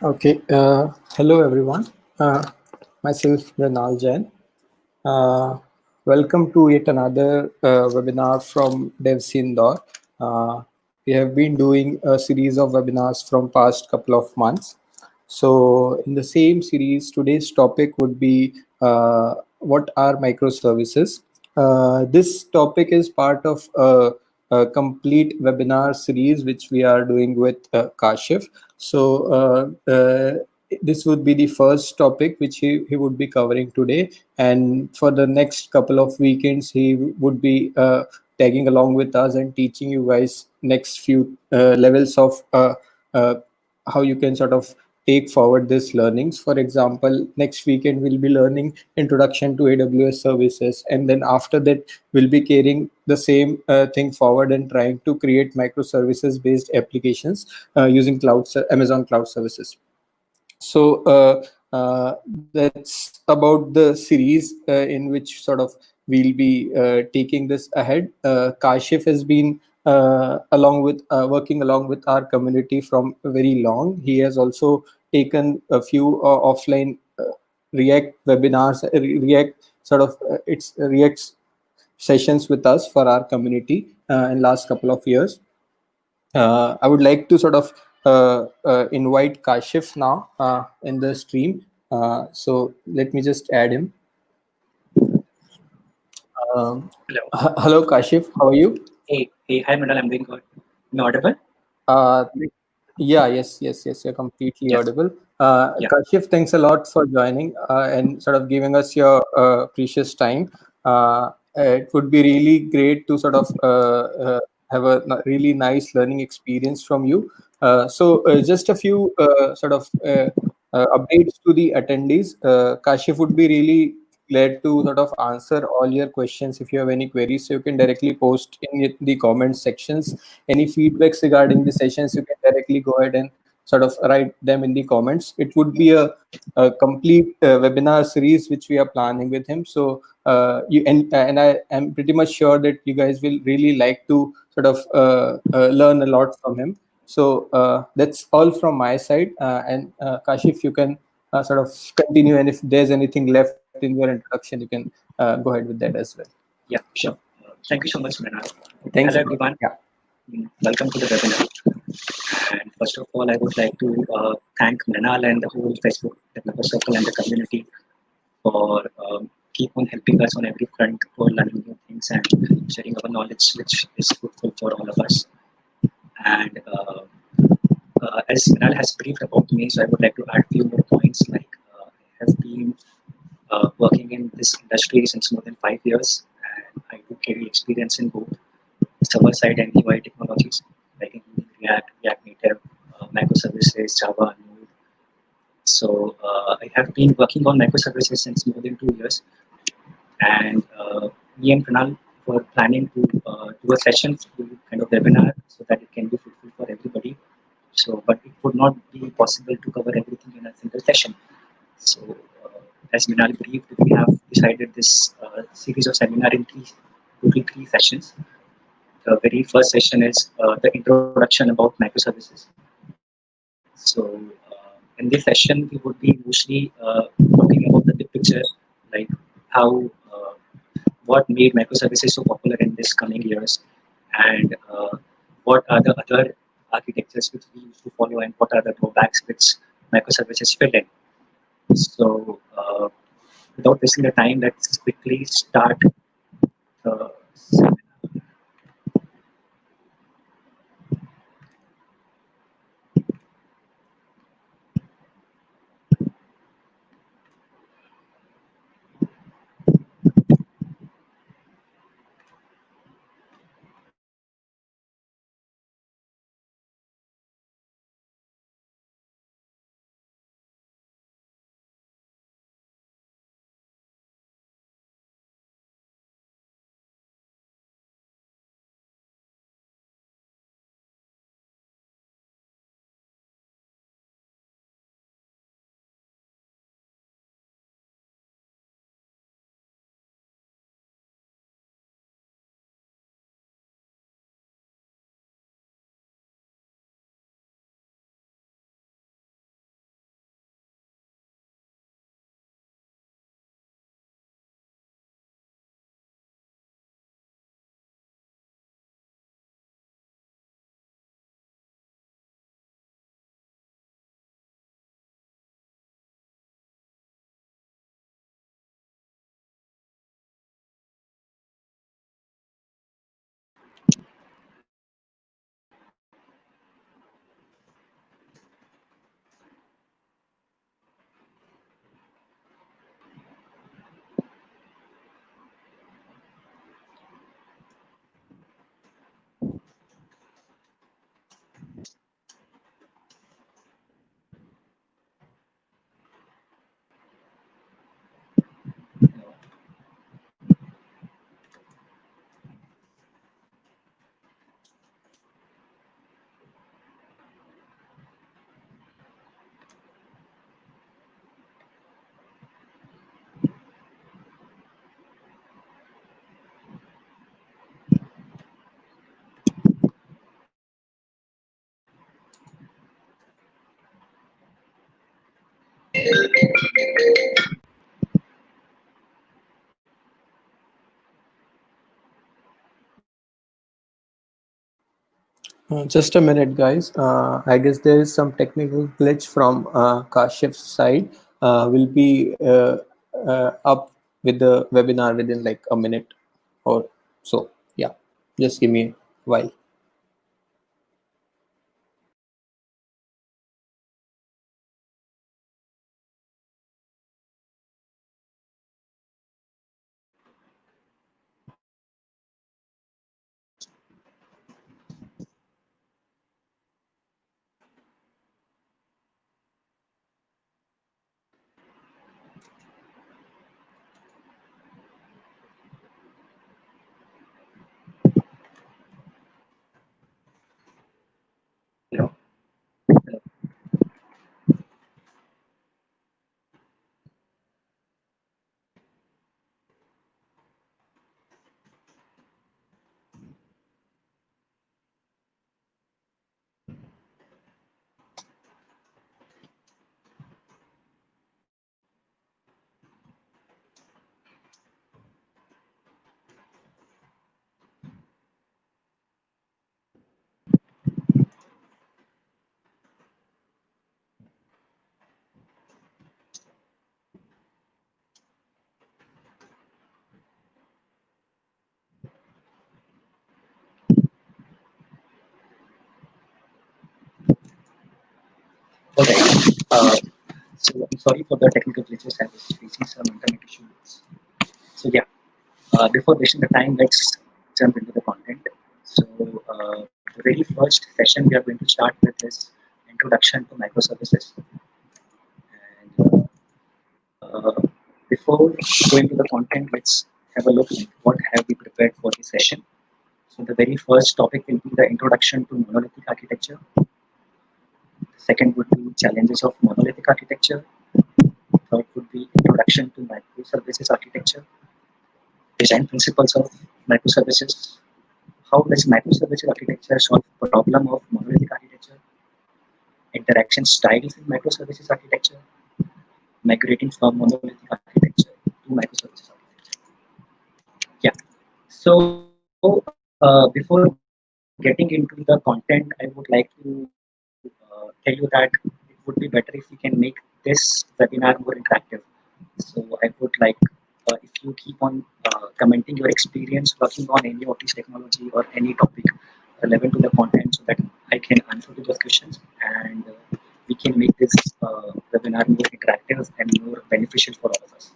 Okay. Hello, everyone. Myself, Mrinal Jain. Uh, Welcome to yet another webinar from DevCIndore. We have been doing a series of webinars from past couple of months. So, in the same series, today's topic would be what are microservices. This topic is part of a complete webinar series which we are doing with Kashif. So, this would be the first topic which he would be covering today, and for the next couple of weekends he would be tagging along with us and teaching you guys next few levels of uh, how you can sort of take forward this learnings. For example, next weekend we'll be learning introduction to AWS services, and then after that we'll be carrying the same thing forward and trying to create microservices based applications using Amazon cloud services. So that's about the series in which sort of we'll be taking this ahead. Kashif has been along with working along with our community from very long. He has also taken a few offline React webinars, React sort of it's React sessions with us for our community in last couple of years. I would like to sort of invite Kashif now in the stream. So let me just add him. Hello. Hello, Kashif. How are you? Hi, Mandal. I'm doing good. Am I audible? Uh, yeah, yes. You're completely Yes. audible. Yeah. Kashif, thanks a lot for joining and sort of giving us your precious time. It would be really great to sort of have a really nice learning experience from you. So, just a few updates to the attendees. Kashif would be really glad to sort of answer all your questions if you have any queries. So, you can directly post in the comment sections. Any feedbacks regarding the sessions, you can directly go ahead and sort of write them in the comments. It would be a complete webinar series which we are planning with him. So and I am pretty much sure that you guys will really like to sort of learn a lot from him. So that's all from my side. And Kashif, you can sort of continue, and if there's anything left in your introduction, you can go ahead with that as well. Yeah. Sure. Thank you so much, Manal. Thanks Hello, a lot. everyone. Yeah. Welcome to the webinar. And first of all, I would like to thank Manal and the whole Facebook developer circle and the community for keep on helping us on every front for learning new things and sharing our knowledge, which is fruitful for all of us. And as Manal has briefed about me, so I would like to add few more points. Like I have been working in this industry since more than 5 years, and I do carry experience in both server side and UI technologies, like including React, React Native, microservices, Java, Node. So I have been working on microservices since more than 2 years, and me and Pranal were planning to do a session, to kind of webinar, so that it can be fruitful for everybody. So, but it would not be possible to cover everything in a single session. So, as Minal briefed, we have decided this series of seminar in total three sessions. The very first session is the introduction about microservices. So, in this session, we would be mostly talking about the big picture, like how what made microservices so popular in this coming years, and what are the other architectures which we used to follow, and what are the drawbacks which microservices fit in. So, without wasting the time, let's quickly start the Just a minute, guys. I guess there is some technical glitch from Kashif's side. We'll be up with the webinar within like a minute or so. Yeah, just give me a while. Hello. Okay. So I'm sorry for the technical glitches. I was facing some internet issues. So yeah, before wasting the time, let's jump into the content. So the very first session we are going to start with is introduction to microservices. And before going to the content, let's have a look at what have we prepared for this session. So the very first topic will be the introduction to monolithic architecture. Second would be challenges of monolithic architecture. Third would be introduction to microservices architecture, design principles of microservices. How does microservices architecture solve the problem of monolithic architecture? Interaction styles in microservices architecture. Migrating from monolithic architecture to microservices architecture. Yeah. So before getting into the content, I would like to tell you that it would be better if we can make this webinar more interactive. So I would like if you keep on commenting your experience working on any of this technology or any topic relevant to the content so that I can answer to those questions and we can make this webinar more interactive and more beneficial for all of us.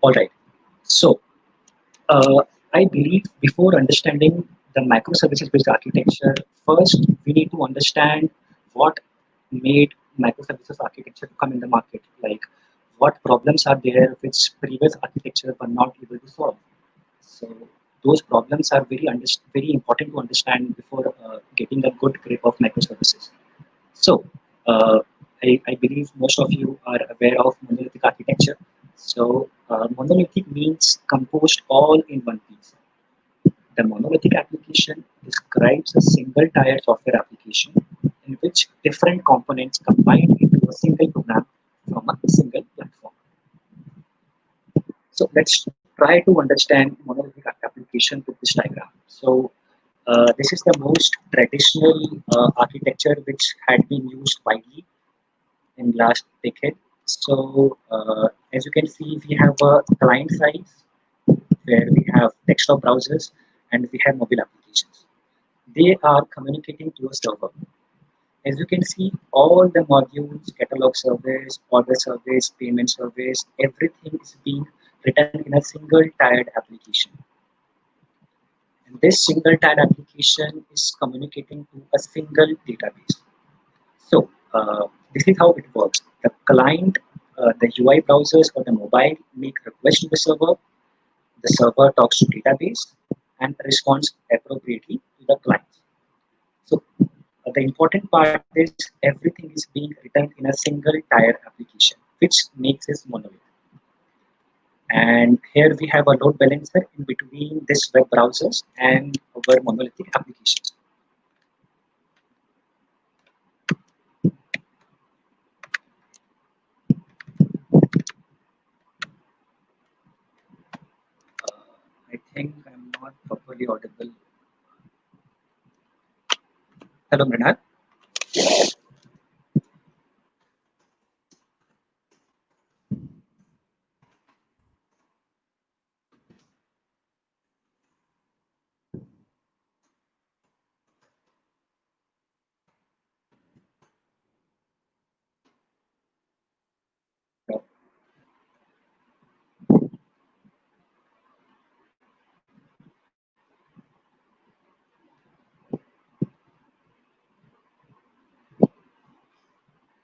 All right. So I believe before understanding the microservices based architecture, first we need to understand what made microservices architecture to come in the market. Like what problems are there which previous architecture were not able to solve. So those problems are very important to understand before getting a good grip of microservices. So I believe most of you are aware of monolithic architecture. So monolithic means composed all in one piece. The monolithic application describes a single tier software application in which different components combine into a single program from a single platform. So let's try to understand monolithic application with this diagram. So this is the most traditional architecture which had been used widely in last decade. So as you can see, we have a client side where we have desktop browsers and we have mobile applications. They are communicating to a server. As you can see, all the modules, catalog service, order service, payment service, everything is being written in a single tied application. And this single tied application is communicating to a single database. So this is how it works. The client, the UI browsers or the mobile make request to the server. The server talks to database and responds appropriately to the client. So the important part is everything is being written in a single tier application, which makes it monolith. And here we have a load balancer in between this web browsers and our monolithic applications. think I'm not properly audible. Hello, Mrinal.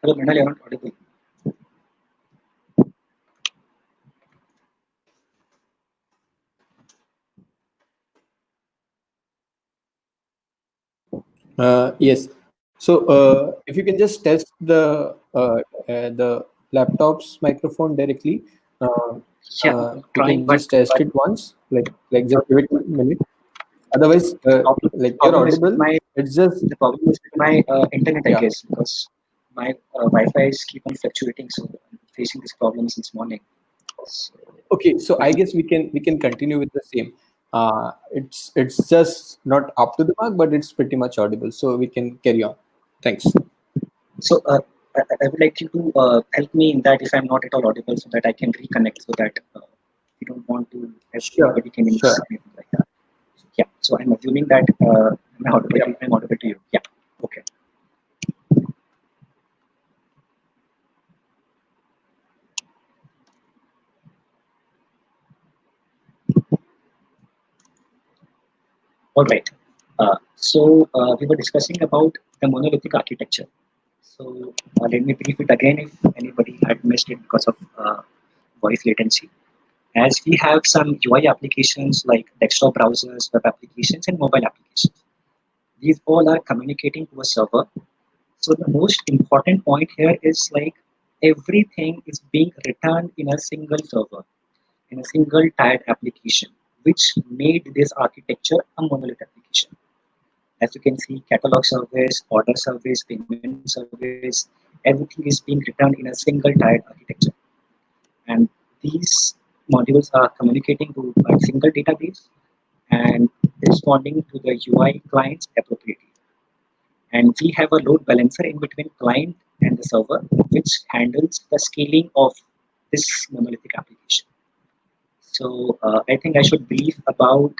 Hello, Mrinal, you're not audible. Yes. So if you can just test the laptop's microphone directly, Yeah, I'm we trying, can just test it once, like just give it a minute. Otherwise, like you're problem is with audible. my It's just problem is with my internet, I yeah. guess, because my Wi-Fi is keep on fluctuating, so I'm facing this problem since morning. So, Okay, so but I guess we can continue with the same. It's just not up to the mark, but it's pretty much audible. So we can carry on. Thanks. I would like you to help me in that if I'm not at all audible, so that I can reconnect, so that we don't want to have Sure, anybody can miss sure. anything like that. Yeah. So I'm assuming that I'm audible. Yeah. I'm audible to you. Yeah. Okay. All right. We were discussing about the monolithic architecture. So let me brief it again if anybody had missed it because of voice latency. As we have some UI applications like desktop browsers, web applications, and mobile applications. These all are communicating to a server. So the most important point here is like everything is being returned in a single server, in a single tied application, which made this architecture a monolith application. As you can see, catalog service, order service, payment service, everything is being returned in a single tied architecture. And these modules are communicating to a single database and responding to the UI clients appropriately. And we have a load balancer in between client and the server, which handles the scaling of this monolithic application. So I think I should brief about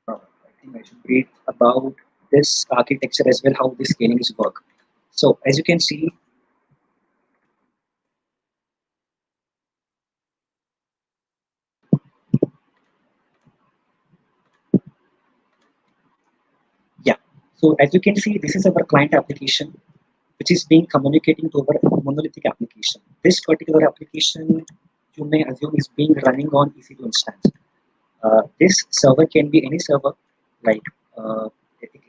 I think I should brief about this architecture as well, how this scaling is work. So as you can see, yeah. So as you can see, this is our client application, which is being communicating to our monolithic application. This particular application, you may assume, is being running on EC2 instance. This server can be any server, like uh,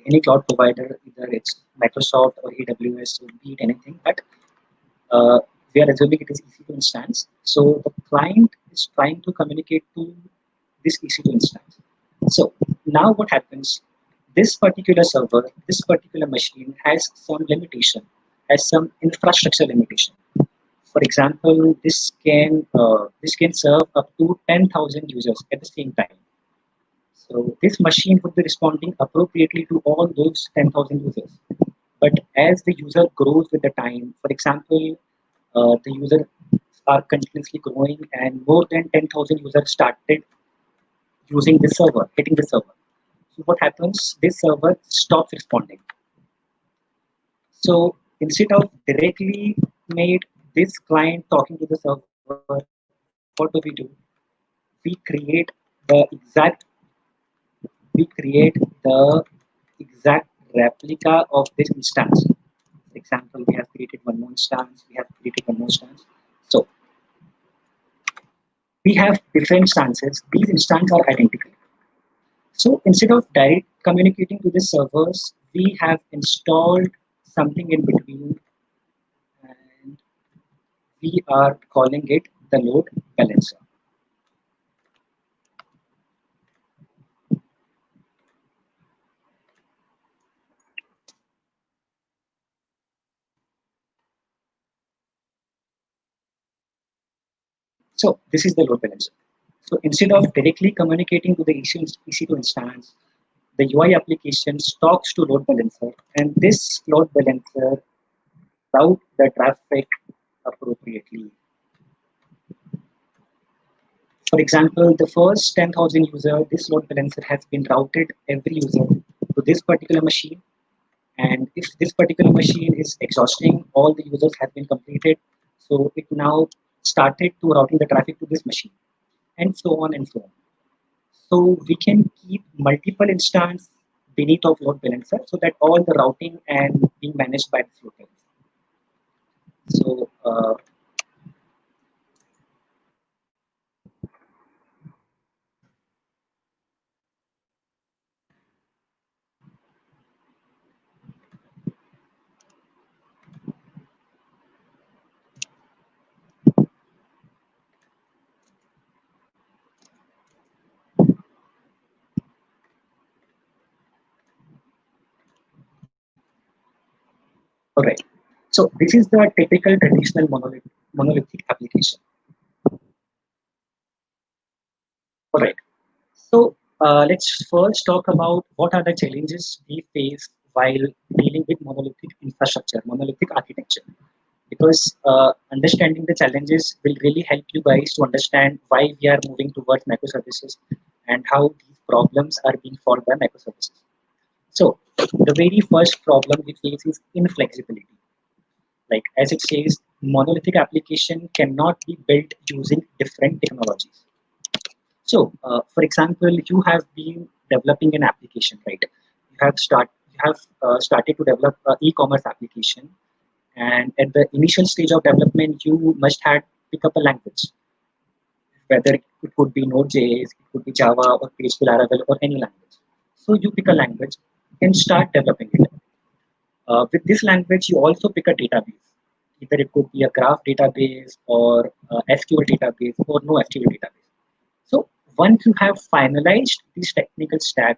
any cloud provider, either it's Microsoft or AWS, or be it anything. But we are assuming it is EC2 instance. So the client is trying to communicate to this EC2 instance. So now what happens? This particular server, this particular machine has some limitation, has some infrastructure limitation. For example, this can serve up to 10,000 users at the same time. So this machine would be responding appropriately to all those 10,000 users. But as the user grows with the time, for example, the users are continuously growing and more than 10,000 users started using this server, hitting the server. So what happens? This server stops responding. So instead of directly made this client talking to the server, what do? We create the exact we create the exact replica of this instance. For example, we have created one more instance, we have created one more instance. So we have different instances. These instances are identical. So instead of direct communicating to the servers, we have installed something in between and we are calling it the load balancer. So this is the load balancer. So instead of directly communicating to the EC2 instance, the UI application talks to load balancer, and this load balancer route the traffic appropriately. For example, the first 10,000 user, this load balancer has been routed every user to this particular machine. And if this particular machine is exhausting, all the users have been completed. So it now started to routing the traffic to this machine, and so on and so on. So we can keep multiple instances beneath of load balancer so that all the routing and being managed by this load balancer. So all right. So this is the typical traditional monolithic application. All right. So let's first talk about what are the challenges we face while dealing with monolithic infrastructure, monolithic architecture. Because understanding the challenges will really help you guys to understand why we are moving towards microservices and how these problems are being solved by microservices. So the very first problem we face is inflexibility. Like as it says, monolithic application cannot be built using different technologies. So, for example, you have been developing an application, right? You have started to develop an e-commerce application, and at the initial stage of development, you must have pick up a language, whether it could be Node.js, it could be Java or PHP Laravel or any language. So you pick a language and start developing it. With this language, you also pick a database. Either it could be a graph database or SQL database or no SQL database. So once you have finalized this technical stack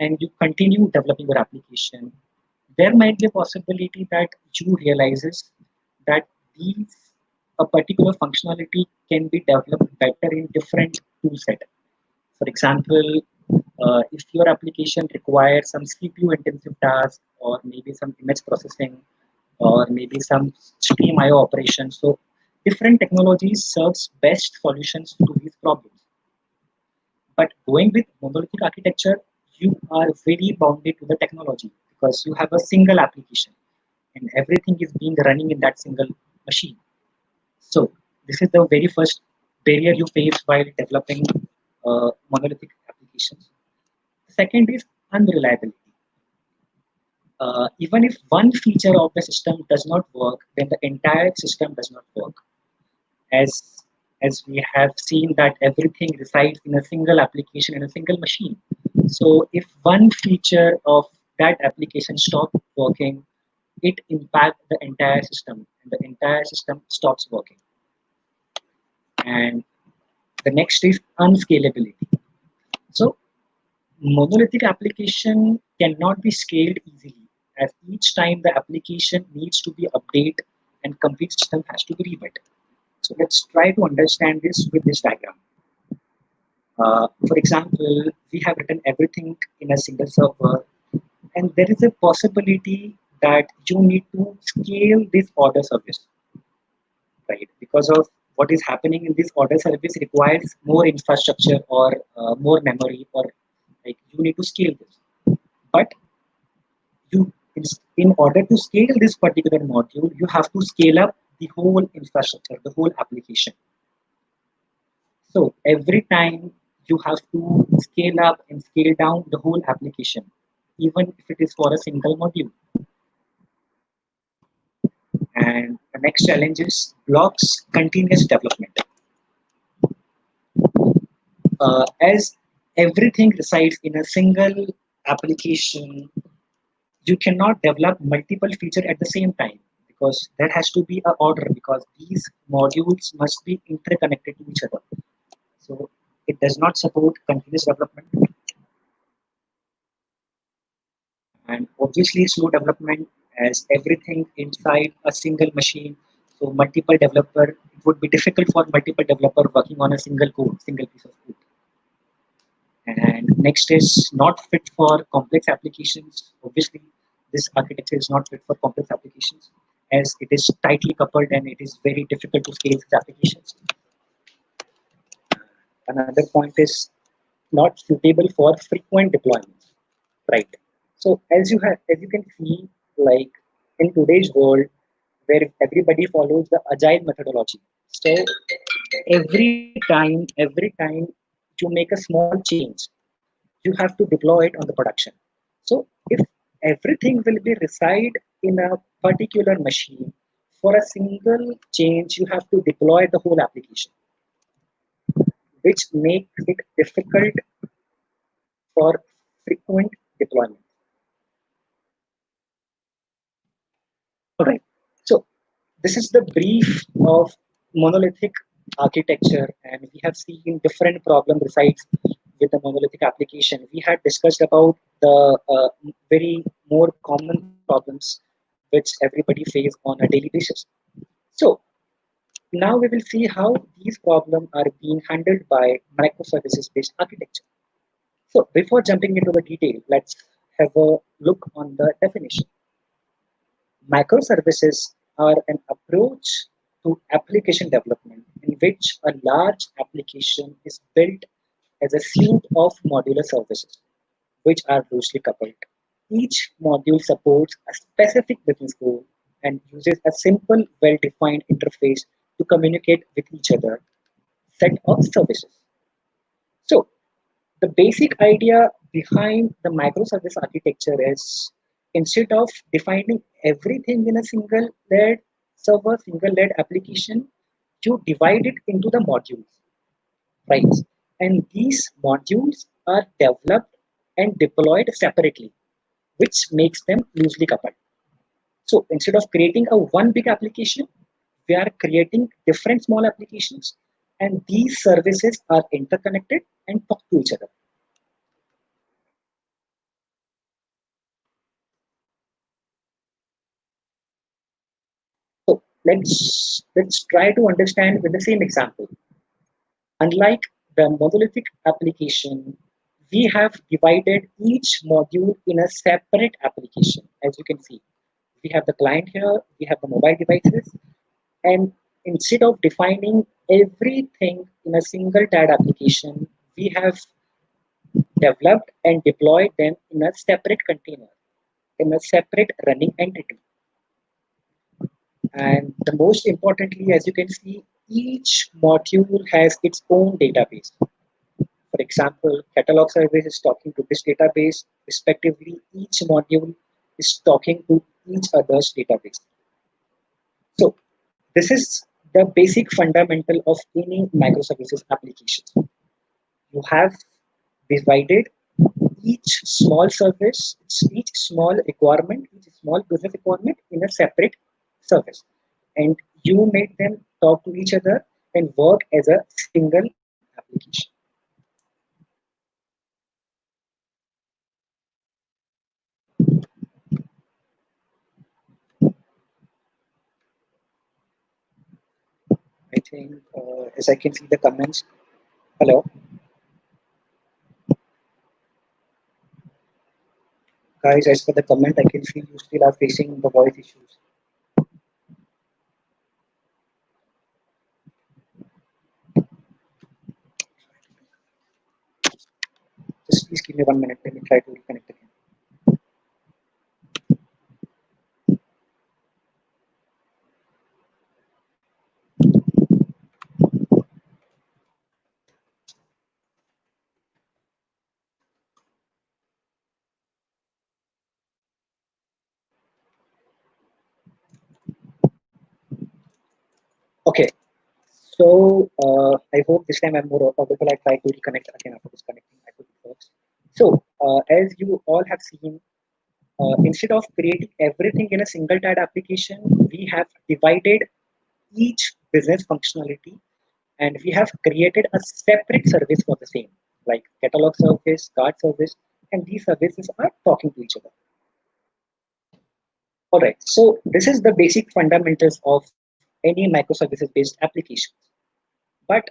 and you continue developing your application, there might be a possibility that you realizes that these a particular functionality can be developed better in different tool set. For example, if your application requires some CPU intensive task or maybe some image processing or maybe some stream IO operations, so different technologies serves best solutions to these problems. But going with monolithic architecture, you are very bounded to the technology because you have a single application and everything is being running in that single machine. So this is the very first barrier you face while developing monolithic applications. Second is unreliability. Even if one feature of the system does not work, then the entire system does not work. As as we have seen that everything resides in a single application in a single machine. So if one feature of that application stops working, it impacts the entire system and the entire system stops working. And the next is unscalability. So monolithic application cannot be scaled easily as each time the application needs to be updated and complete system has to be rebuilt. So let's try to understand this with this diagram. For example, we have written everything in a single server, and there is a possibility that you need to scale this order service, right? Because of what is happening in this order service requires more infrastructure or more memory, or like you need to scale this. But you, in order to scale this particular module, you have to scale up the whole infrastructure, the whole application. So every time you have to scale up and scale down the whole application, even if it is for a single module. And the next challenge is blocks continuous development. As everything resides in a single application, you cannot develop multiple features at the same time because there has to be an order because these modules must be interconnected to each other. So it does not support continuous development. And obviously slow development as everything inside a single machine. So multiple developer, it would be difficult for multiple developer working on a single code, single piece of code. And next is not fit for complex applications. Obviously, this architecture is not fit for complex applications as it is tightly coupled and it is very difficult to scale these applications. Another point is not suitable for frequent deployments, right? So as you can see, like in today's world, where everybody follows the agile methodology. So every time you make a small change, you have to deploy it on the production. So if everything will be reside in a particular machine, for a single change, you have to deploy the whole application, which makes it difficult for frequent deployment. All right. So this is the brief of monolithic architecture, and we have seen different problem resides with the monolithic application. We had discussed about the very more common problems which everybody face on a daily basis. So now we will see how these problems are being handled by microservices based architecture. So before jumping into the detail, let's have a look on the definition. Microservices are an approach to application development in which a large application is built as a suite of modular services, which are loosely coupled. Each module supports a specific business goal and uses a simple, well-defined interface to communicate with each other set of services. So the basic idea behind the microservice architecture is instead of defining everything in a single led server, single led application, you divide it into the modules, right? And these modules are developed and deployed separately, which makes them loosely coupled. So instead of creating a one big application, we are creating different small applications, and these services are interconnected and talk to each other. So let's try to understand with the same example. Unlike the monolithic application, we have divided each module in a separate application. As you can see, we have the client here, we have the mobile devices, and instead of defining everything in a single TAD application, we have developed and deployed them in a separate container, in a separate running entity. And the most importantly, as you can see, each module has its own database. For example, catalog service is talking to this database. Respectively, each module is talking to each other's database. So this is the basic fundamental of any microservices application. You have divided each small service, each small requirement, each small business requirement in a separate service. And you make them talk to each other and work as a single application. I think, as I can see the comments, hello, guys, as per the comment, I can see you still are facing the voice issues. Just please give me 1 minute. Let me try to reconnect again. Okay, so I hope this time I'm more audible. I try to reconnect again after disconnecting. I hope it works. So, as you all have seen, instead of creating everything in a single TAD application, we have divided each business functionality and we have created a separate service for the same, like catalog service, card service, and these services are talking to each other. All right, so this is the basic fundamentals of any microservices based applications. But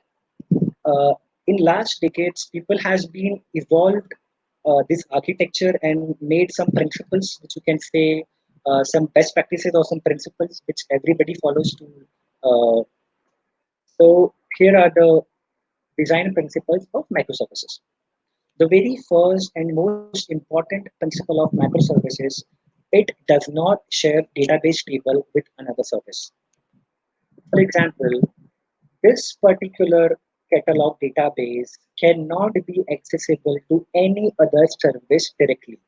in last decades, people has been evolved this architecture and made some principles, which you can say some best practices or some principles which everybody follows to. So here are the design principles of microservices. The very first and most important principle of microservices, it does not share database table with another service. For example, this particular catalog database cannot be accessible to any other service directly.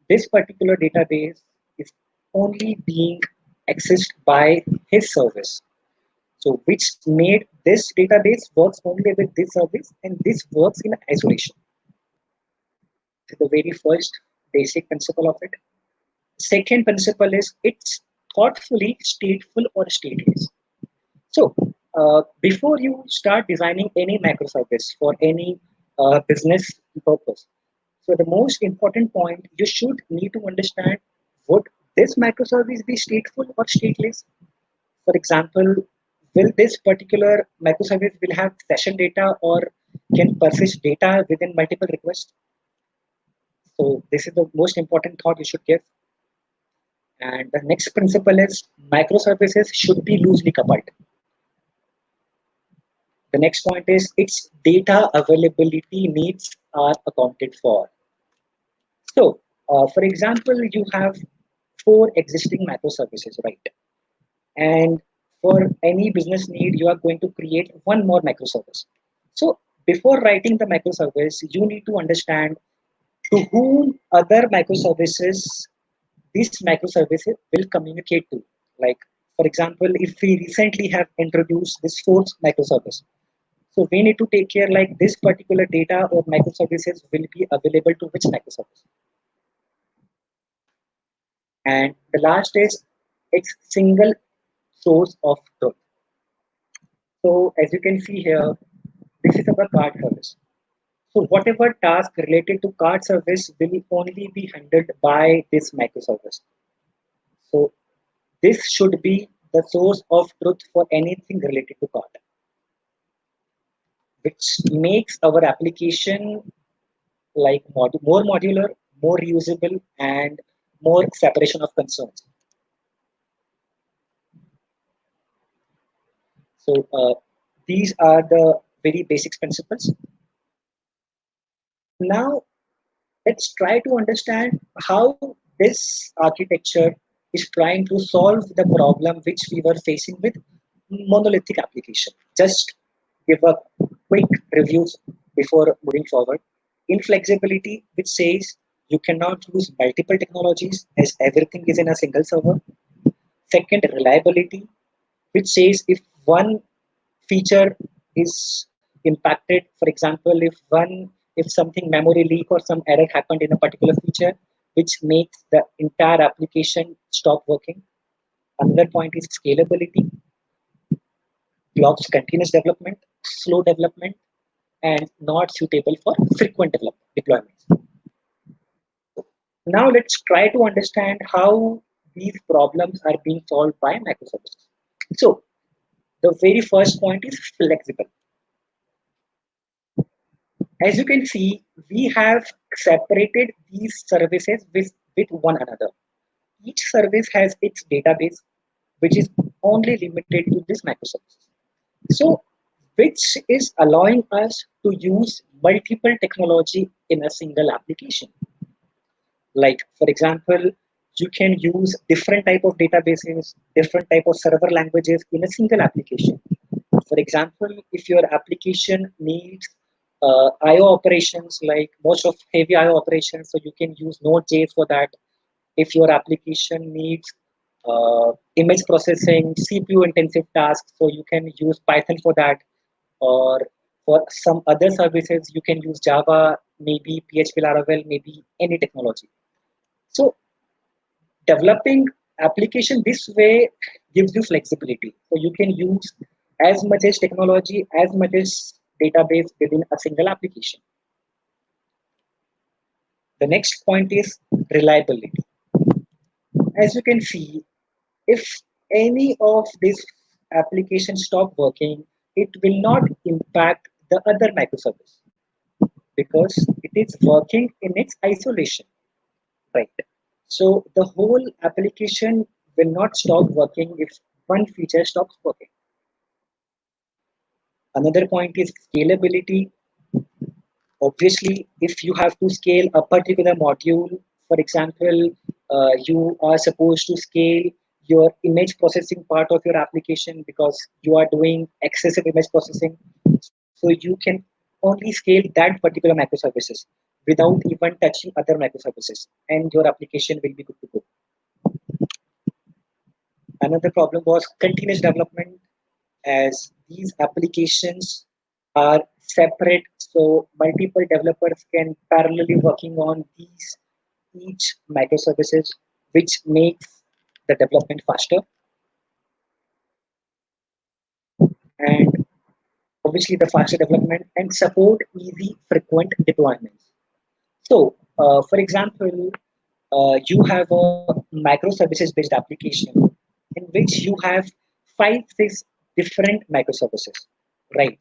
This particular database is only being accessed by his service. So which made this database works only with this service and this works in isolation. This is the very first basic principle of it. Second principle is it's thoughtfully stateful or stateless. So before you start designing any microservice for any business purpose, so the most important point you should need to understand, would this microservice be stateful or stateless? For example, will this particular microservice will have session data or can persist data within multiple requests? So this is the most important thought you should give. And the next principle is microservices should be loosely coupled. The next point is its data availability needs are accounted for. So, for example, you have 4 existing microservices, right? And for any business need, you are going to create one more microservice. So, before writing the microservice, you need to understand to whom other microservices these microservices will communicate to. Like, for example, if we recently have introduced this 4th microservice, so we need to take care like this particular data or microservices will be available to which microservice. And the last is its single source of truth. So as you can see here, this is our card service. So whatever task related to card service will only be handled by this microservice. So this should be the source of truth for anything related to card, which makes our application like more modular, more reusable, and more separation of concerns. So these are the very basic principles. Now let's try to understand how this architecture is trying to solve the problem which we were facing with monolithic application. Just give a quick reviews before moving forward. Inflexibility, which says you cannot use multiple technologies as everything is in a single server. Second, reliability, which says if one feature is impacted, for example, if something memory leak or some error happened in a particular feature, which makes the entire application stop working. Another point is scalability, blocks continuous development, slow development, and not suitable for frequent deployments. Now let's try to understand how these problems are being solved by microservices. So the very first point is flexible. As you can see, we have separated these services with one another. Each service has its database, which is only limited to this microservice. So, which is allowing us to use multiple technology in a single application. Like, for example, you can use different type of databases, different type of server languages in a single application. For example, if your application needs IO operations, like most of heavy IO operations, so you can use Node.js for that. If your application needs image processing, CPU intensive tasks, so you can use Python for that. Or for some other services, you can use Java, maybe PHP Laravel, maybe any technology. So developing application this way gives you flexibility. So you can use as much as technology, as much as database within a single application. The next point is reliability. As you can see, if any of these applications stop working, it will not impact the other microservice because it is working in its isolation, right? So the whole application will not stop working if one feature stops working. Another point is scalability. Obviously, if you have to scale a particular module, for example, you are supposed to scale your image processing part of your application because you are doing excessive image processing. So you can only scale that particular microservices without even touching other microservices, and your application will be good to go. Another problem was continuous development, as these applications are separate, so multiple developers can parallelly working on these each microservices, which makes the development faster and obviously the faster development and support easy frequent deployments. So, for example, you have a microservices based application in which you have 5, 6 different microservices, right?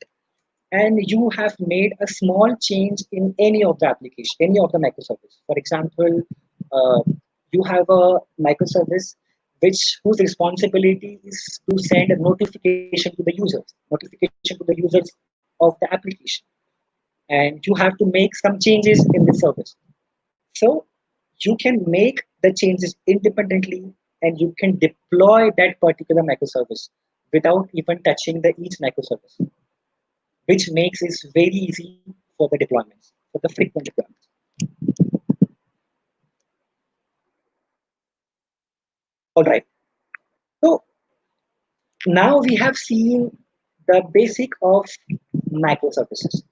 And you have made a small change in any of the application, any of the microservice. For example, uh, you have a microservice whose responsibility is to send a notification to the users of the application, and you have to make some changes in the service. So you can make the changes independently, and you can deploy that particular microservice without even touching the each microservice, which makes it very easy for the deployments, for the frequent deployments. All right. So now we have seen the basic of microservices.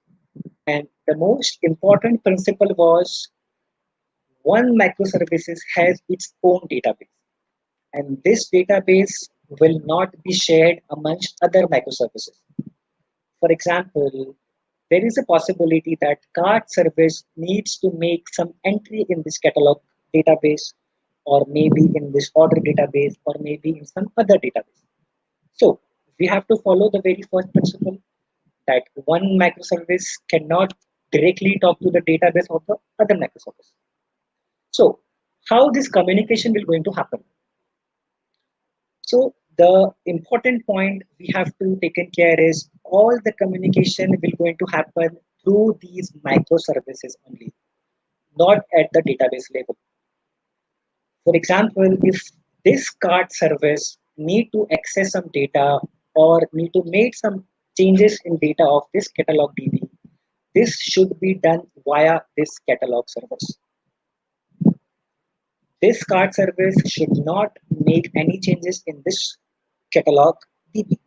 And the most important principle was one microservices has its own database. And this database will not be shared amongst other microservices. For example, there is a possibility that cart service needs to make some entry in this catalog database, or maybe in this order database, or maybe in some other database. So we have to follow the very first principle that one microservice cannot directly talk to the database of the other microservice. So how this communication will going to happen? So the important point we have to take in care is all the communication will going to happen through these microservices only, not at the database level. For example, if this card service need to access some data or need to make some changes in data of this catalog DB, this should be done via this catalog service. This card service should not make any changes in this catalog DB.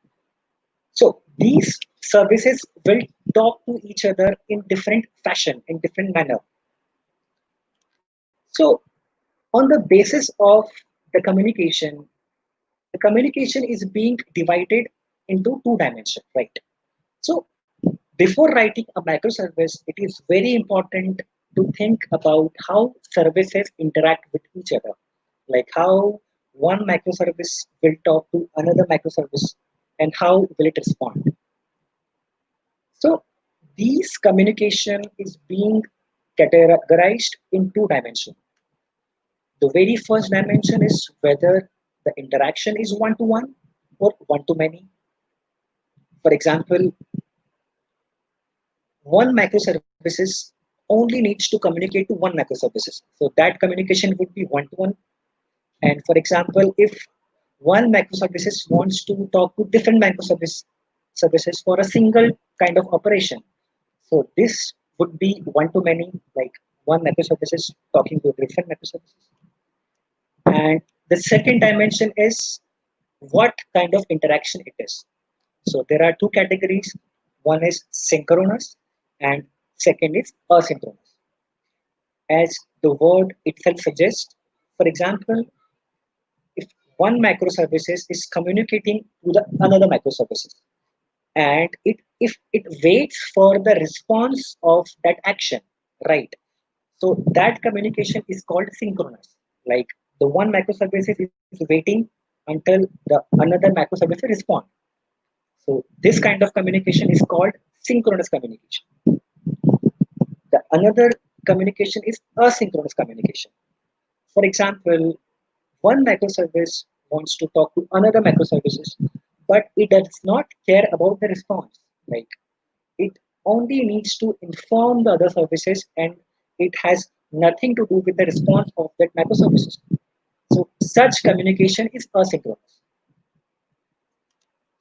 So these services will talk to each other in different fashion, in different manner. So on the basis of the communication is being divided into 2 dimensions, right? So before writing a microservice, it is very important to think about how services interact with each other, like how one microservice will talk to another microservice and how will it respond. So these communication is being categorized in 2 dimensions. The very first dimension is whether the interaction is one-to-one or one-to-many. For example, one microservices only needs to communicate to one microservices. So that communication would be one-to-one. And for example, if one microservices wants to talk to different services for a single kind of operation, so this would be one-to-many, like one microservices talking to different microservices. And the second dimension is what kind of interaction it is. So there are 2 categories. One is synchronous and second is asynchronous. As the word itself suggests, for example, if one microservices is communicating to the another microservices, and if it waits for the response of that action, right? So that communication is called synchronous. Like the one microservices is waiting until the another microservice responds. So this kind of communication is called synchronous communication. The another communication is asynchronous communication. For example, one microservice wants to talk to another microservices, but it does not care about the response. Like it only needs to inform the other services, and it has nothing to do with the response of that microservices. So such communication is asynchronous.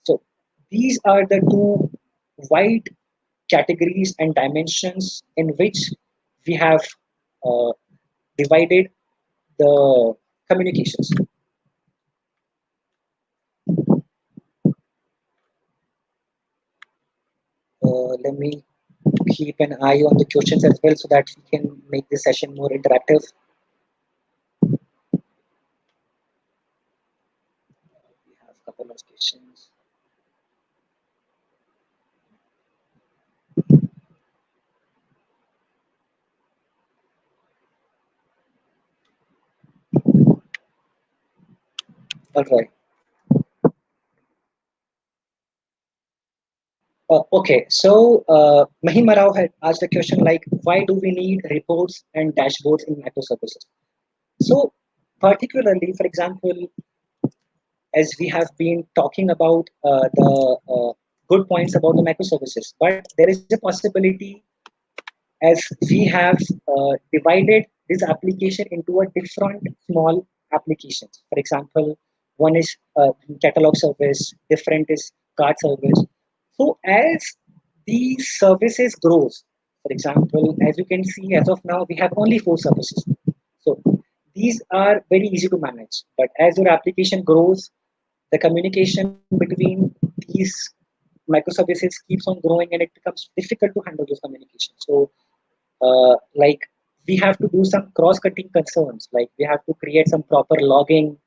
So these are the two wide categories and dimensions in which we have uh, divided the communications. Let me keep an eye on the questions as well so that we can make this session more interactive. We have a couple of questions. All right. Okay, so Mahima Rao had asked a question like, why do we need reports and dashboards in microservices? So, particularly, for example, as we have been talking about the good points about the microservices, but there is a possibility as we have divided this application into a different small applications. For example, one is catalog service, different is card service. So as these services grows, for example, as you can see, as of now, we have only 4 services. So these are very easy to manage. But as your application grows, the communication between these microservices keeps on growing, and it becomes difficult to handle those communications. So like we have to do some cross-cutting concerns, like we have to create some proper logging,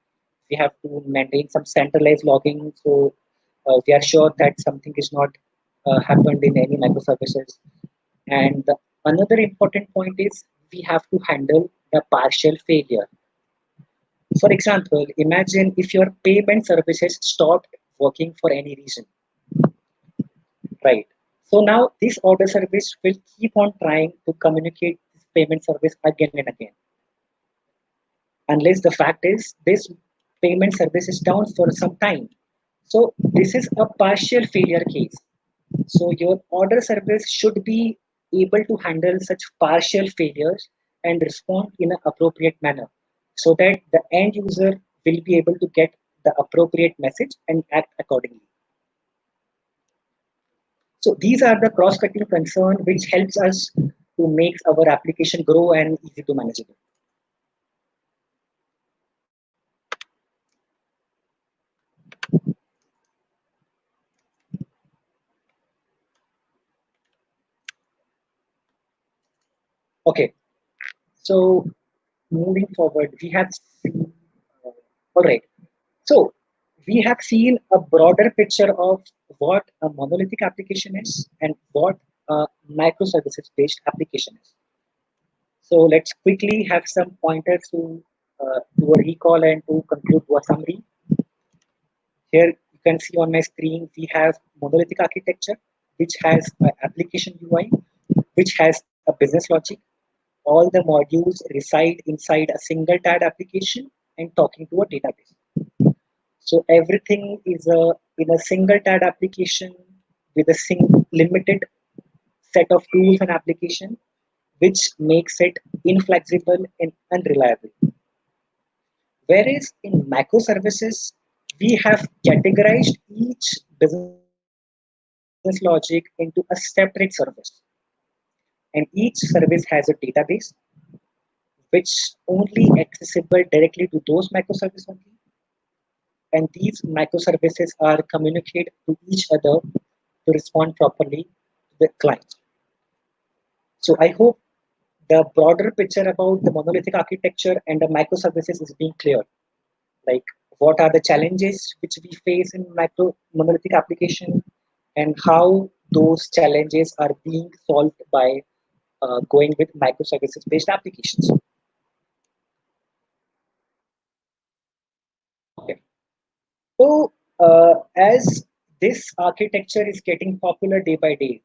we have to maintain some centralized logging, so we are sure that something is not happened in any microservices. And the, another important point is we have to handle the partial failure. For example, imagine if your payment services stopped working for any reason, right? So now this order service will keep on trying to communicate this payment service again and again, unless the fact is this payment service is down for some time. So this is a partial failure case. So your order service should be able to handle such partial failures and respond in an appropriate manner so that the end user will be able to get the appropriate message and act accordingly. So these are the cross-cutting concern which helps us to make our application grow and easy to manageable. Okay, so moving forward, we have seen, all right. So we have seen a broader picture of what a monolithic application is and what a microservices-based application is. So let's quickly have some pointers to do a recall and to conclude a summary. Here you can see on my screen we have monolithic architecture, which has an application UI, which has a business logic. All the modules reside inside a single TAD application and talking to a database. So everything is in a single TAD application with a limited set of tools and application, which makes it inflexible and unreliable. Whereas in microservices, we have categorized each business logic into a separate service. And each service has a database which only accessible directly to those microservices only. And these microservices are communicate to each other to respond properly to the client. So I hope the broader picture about the monolithic architecture and the microservices is being clear. Like what are the challenges which we face in micro monolithic application and how those challenges are being solved by going with microservices based applications. Okay. So as this architecture is getting popular day by day,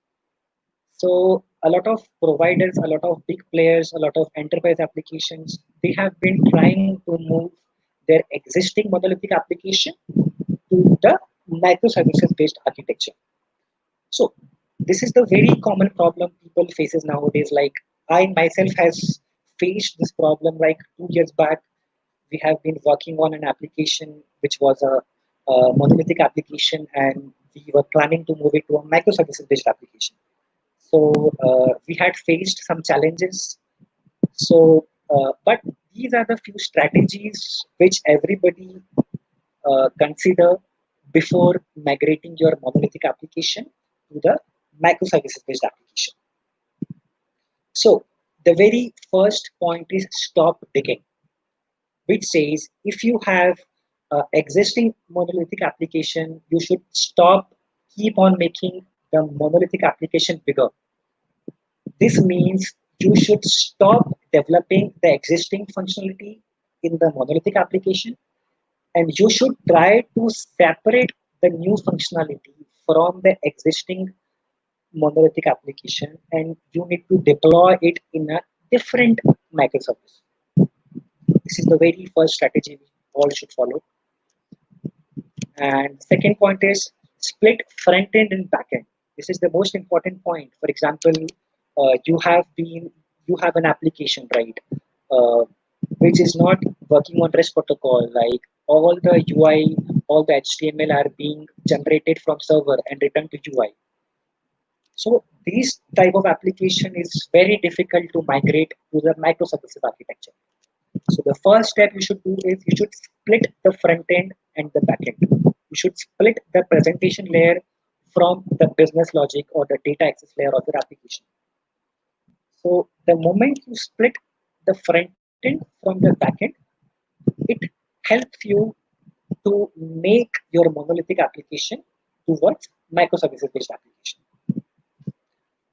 so a lot of providers, a lot of big players, a lot of enterprise applications, they have been trying to move their existing monolithic application to the microservices based architecture. So this is the very common problem people faces nowadays. Like I myself has faced this problem like 2 years back. We have been working on an application which was a monolithic application, and we were planning to move it to a microservices based application. So we had faced some challenges. So, but these are the few strategies which everybody consider before migrating your monolithic application to the microservices based application. So, the very first point is stop digging, which says if you have existing monolithic application, you should stop, keep on making the monolithic application bigger. This means you should stop developing the existing functionality in the monolithic application, and you should try to separate the new functionality from the existing monolithic application, and you need to deploy it in a different microservice. This is the very first strategy we all should follow. And second point is split front end and back end. This is the most important point. For example, you have an application, right, uh, which is not working on REST protocol. Like all the UI, all the HTML are being generated from server and returned to UI. So this type of application is very difficult to migrate to the microservices architecture. So the first step you should do is you should split the front end and the back end. You should split the presentation layer from the business logic or the data access layer of your application. So the moment you split the front end from the back end, it helps you to make your monolithic application towards microservices based application.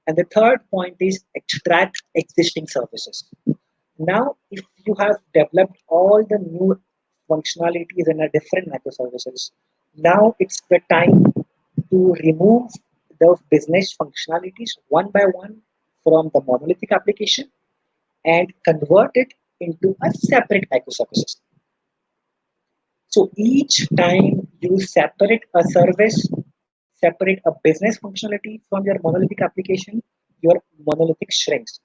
And the third point is extract existing services. Now, if you have developed all the new functionalities in a different microservices, now it's the time to remove the business functionalities one by one from the monolithic application and convert it into a separate microservices. So each time you separate a service, separate a business functionality from your monolithic application, your monolithic shrinks.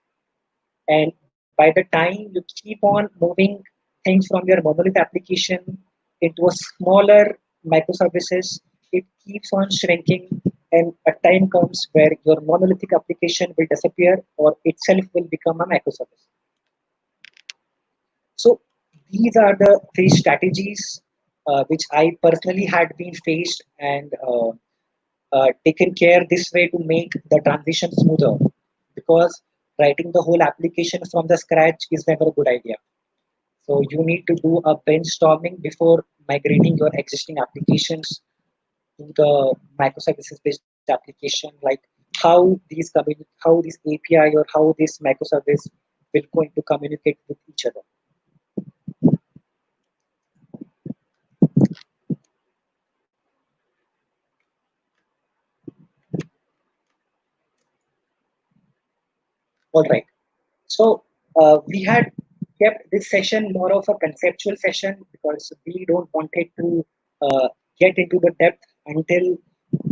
And by the time you keep on moving things from your monolith application into a smaller microservices, it keeps on shrinking, and a time comes where your monolithic application will disappear or itself will become a microservice. So these are the three strategies which I personally had been faced and taken care this way to make the transition smoother, because writing the whole application from the scratch is never a good idea. So you need to do a brainstorming before migrating your existing applications to the microservices based application, like how this API or how this microservice will going to communicate with each other. All right. So we had kept this session more of a conceptual session because we don't wanted to get into the depth until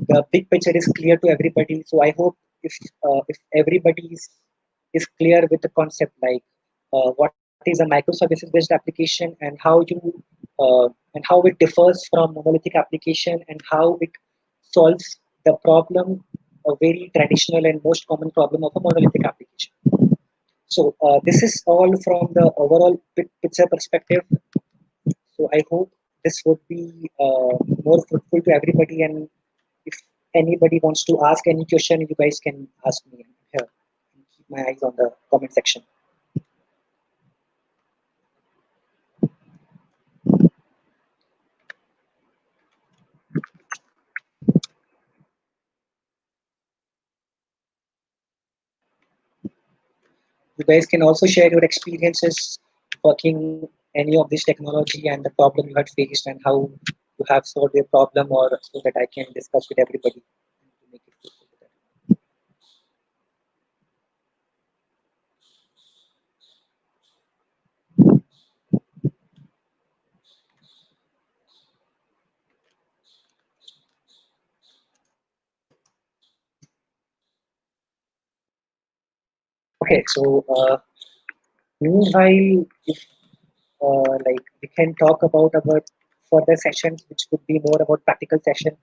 the big picture is clear to everybody. So I hope if everybody is clear with the concept, like what is a microservices based application and how it differs from monolithic application and how it solves the problem, a very traditional and most common problem of a monolithic application. So this is all from the overall picture perspective. So I hope this would be more fruitful to everybody. And if anybody wants to ask any question, you guys can ask me here. Keep my eyes on the comment section. You guys can also share your experiences working any of this technology and the problem you had faced and how you have solved your problem, or so that I can discuss with everybody to make it fruitful with everyone. Okay, so meanwhile, if like we can talk about our further sessions, which would be more about practical session.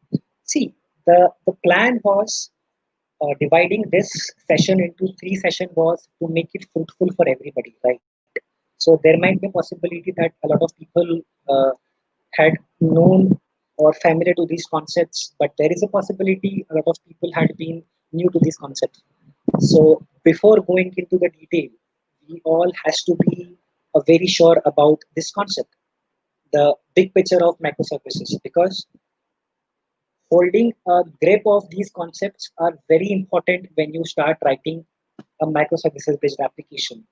See, the plan was dividing this session into 3 sessions was to make it fruitful for everybody, right? So there might be a possibility that a lot of people uh, had known or familiar to these concepts, but there is a possibility a lot of people had been new to these concepts. So before going into the detail, we all has to be very sure about this concept, the big picture of microservices, because holding a grip of these concepts are very important when you start writing a microservices based application.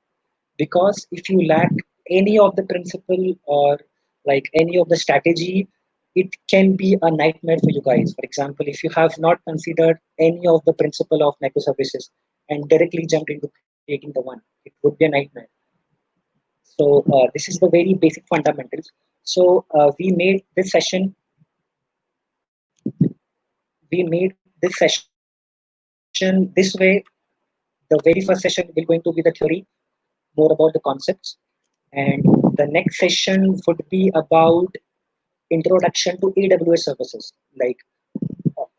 Because if you lack any of the principle or like any of the strategy, it can be a nightmare for you guys. For example, if you have not considered any of the principle of microservices and directly jumped into creating the one, it would be a nightmare. So this is the very basic fundamentals. So we made this session. We made this session this way. The very first session will going to be the theory, more about the concepts, and the next session would be about introduction to AWS services. Like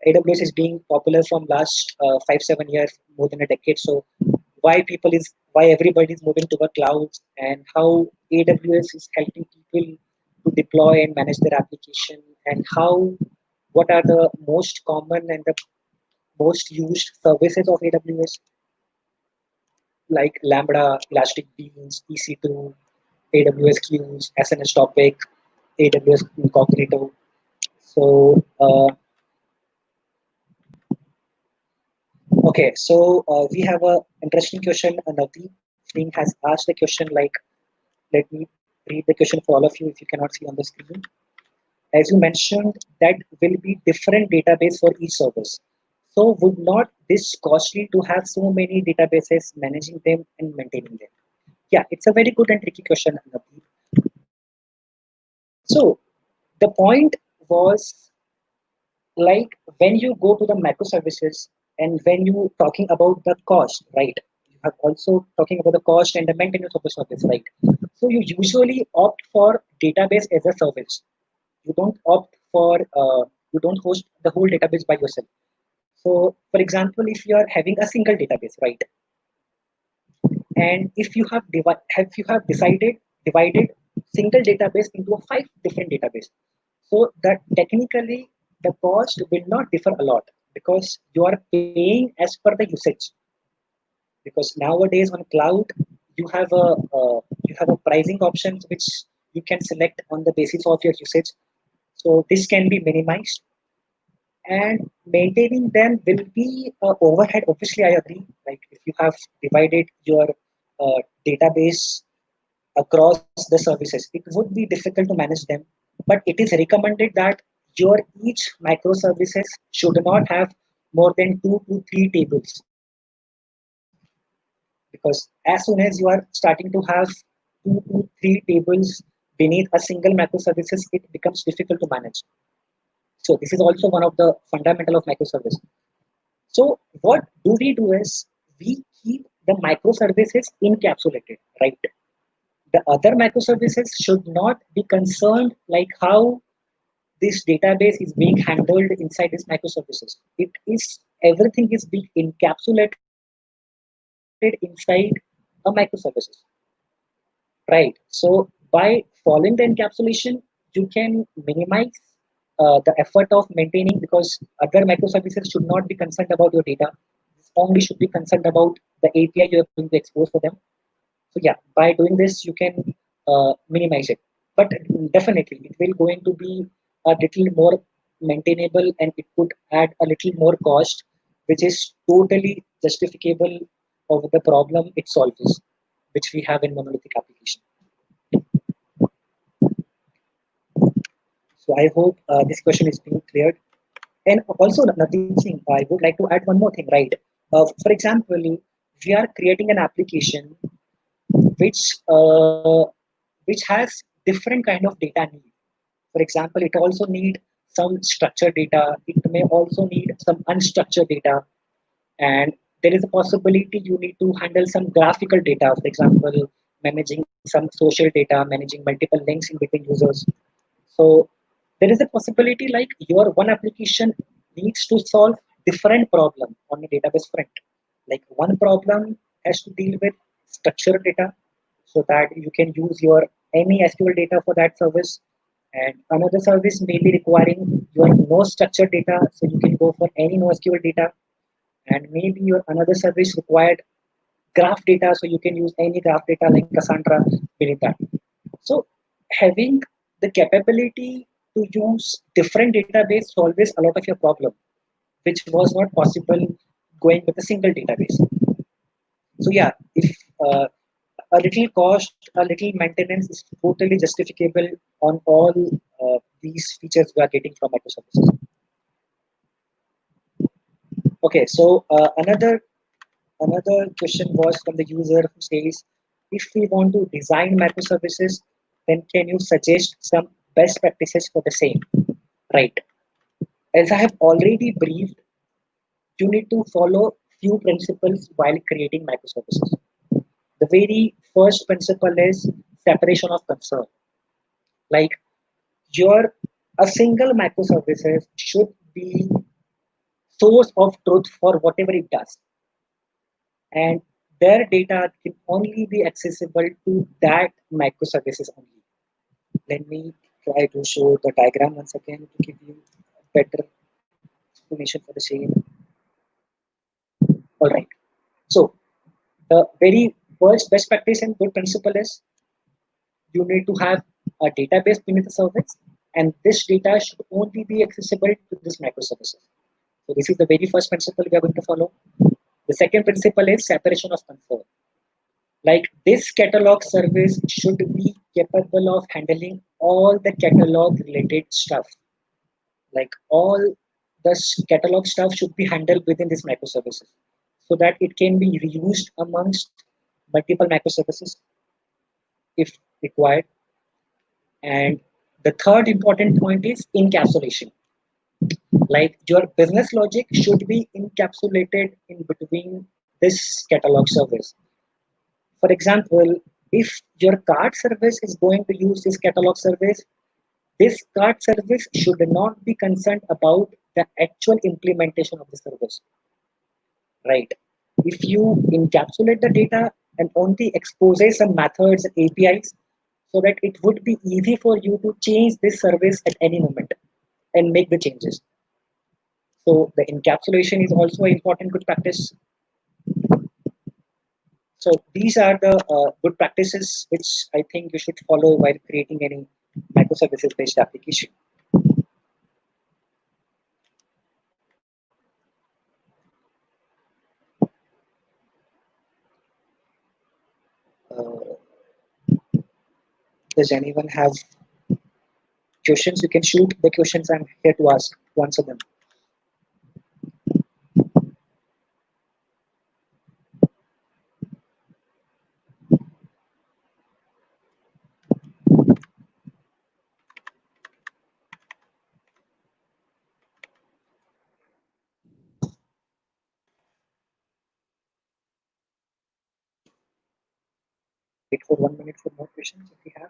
AWS is being popular from last 5-7 years, more than a decade. So why everybody is moving toward clouds, and how AWS is helping people to deploy and manage their application, and how what are the most common and the most used services of AWS, like Lambda, Elastic Beans, EC2, AWS Queues, SNS Topic, AWS Incognito. So, okay, so we have a interesting question. Navdeep Singh has asked a question like, let me read the question for all of you if you cannot see on the screen. As you mentioned, that will be different database for each service. So would not this costly to have so many databases, managing them and maintaining them? Yeah, it's a very good and tricky question, Navdeep. So the point was, like, when you go to the microservices and when you talking about the cost, right? You have also talking about the cost and the maintenance of the service, right? So you usually opt for database as a service. You don't opt for you don't host the whole database by yourself. So for example, if you are having a single database, right? And if you have decided divided single database into a 5 different database, so that technically the cost will not differ a lot, because you are paying as per the usage. Because nowadays on cloud you have a you have a pricing options which you can select on the basis of your usage. So this can be minimized, and maintaining them will be overhead. Obviously, I agree. Like if you have divided your database across the services, it would be difficult to manage them. But it is recommended that your each microservices should not have more than 2 to 3 tables, because as soon as you are starting to have 2 to 3 tables beneath a single microservices, it becomes difficult to manage. So this is also one of the fundamental of microservice. So what do we do is we keep the microservices encapsulated, right? The other microservices should not be concerned like how this database is being handled inside this microservices. It is everything is being encapsulated inside a microservices, right? So by following the encapsulation, you can minimize the effort of maintaining, because other microservices should not be concerned about your data. This only should be concerned about the API you are going to expose for them. So yeah, by doing this, you can minimize it. But definitely, it will going to be a little more maintainable, and it could add a little more cost, which is totally justificable of the problem it solves, which we have in monolithic application. So I hope this question is being cleared. And also another thing, I would like to add one more thing, right? For example, we are creating an application which uh, which has different kind of data need. For example, it also need some structured data. It may also need some unstructured data, and there is a possibility you need to handle some graphical data. For example, managing some social data, managing multiple links in between users. So there is a possibility like your one application needs to solve different problem on a database front. Like one problem has to deal with structured data so that you can use your any SQL data for that service. And another service may be requiring your no structured data, so you can go for any no SQL data. And maybe your another service required graph data, so you can use any graph data like Cassandra beneath that. So having the capability to use different database solves a lot of your problem, which was not possible going with a single database. So yeah, if a little cost, a little maintenance is totally justificable on all these features we are getting from microservices. Okay, so another question was from the user who says, if we want to design microservices, then can you suggest some best practices for the same? Right. As I have already briefed, you need to follow few principles while creating microservices. The very first principle is separation of concern. Like your a single microservices should be source of truth for whatever it does, and their data can only be accessible to that microservices only. Let me try to show the diagram once again to give you a better explanation for the same. All right. So the very first best practice and good principle is you need to have a database beneath the service, and this data should only be accessible to this microservices. So this is the very first principle we are going to follow. The second principle is separation of concern. Like this catalog service should be capable of handling all the catalog related stuff. Like all the catalog stuff should be handled within this microservices so that it can be reused amongst multiple microservices if required. And the third important point is encapsulation. Like your business logic should be encapsulated in between this catalog service. For example, if your card service is going to use this catalog service, this card service should not be concerned about the actual implementation of the service, right? If you encapsulate the data and only exposes some methods and APIs, so that it would be easy for you to change this service at any moment and make the changes. So the encapsulation is also an important good practice. So these are the good practices which I think you should follow while creating any microservices based application. Uh, does anyone have questions? You can shoot the questions. I'm here to ask to answer them. Wait for 1 minute for more questions if we have,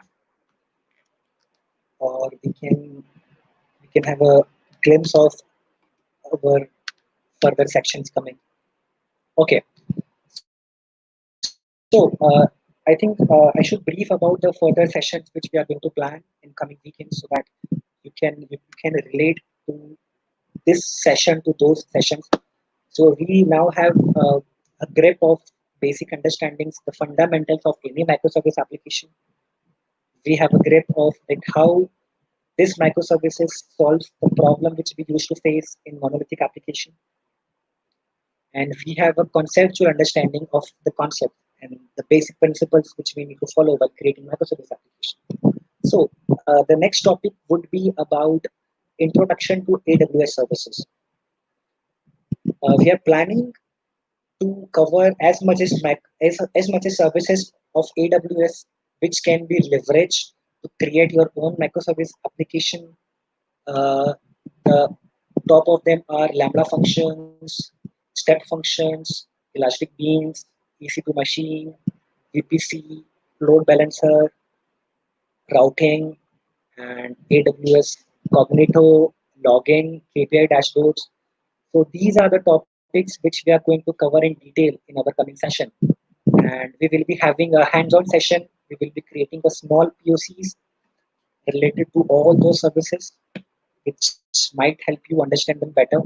or we can have a glimpse of our further sections coming. Okay, so I think I should brief about the further sessions which we are going to plan in coming weekends, so that you can relate to this session to those sessions. So we now have a grip of basic understandings, the fundamentals of any microservice application. We have a grip of like how this microservices solves the problem which we used to face in monolithic application. And we have a conceptual understanding of the concept and the basic principles which we need to follow while creating microservice application. So the next topic would be about introduction to AWS services. We are planning to cover as much as services of AWS which can be leveraged to create your own microservice application. The top of them are Lambda functions, step functions, Elastic Beans, EC2 machine, VPC, load balancer, routing, and AWS Cognito, logging, KPI dashboards. So these are the topics which we are going to cover in detail in our coming session. And we will be having a hands-on session. We will be creating a small POCs related to all those services, which might help you understand them better.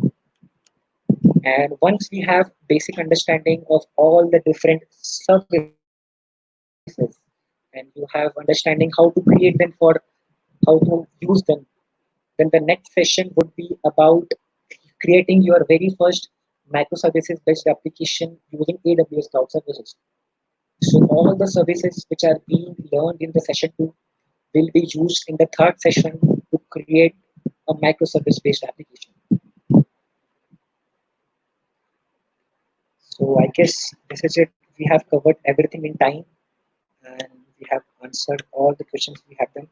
And once we have basic understanding of all the different services, and you have understanding how to create them for how to use them, then the next session would be about creating your very first microservices based application using AWS Cloud Services. So all the services which are being learned in the session 2 will be used in the third session to create a microservice based application. So I guess this is it. We have covered everything in time and we have answered all the questions we have done.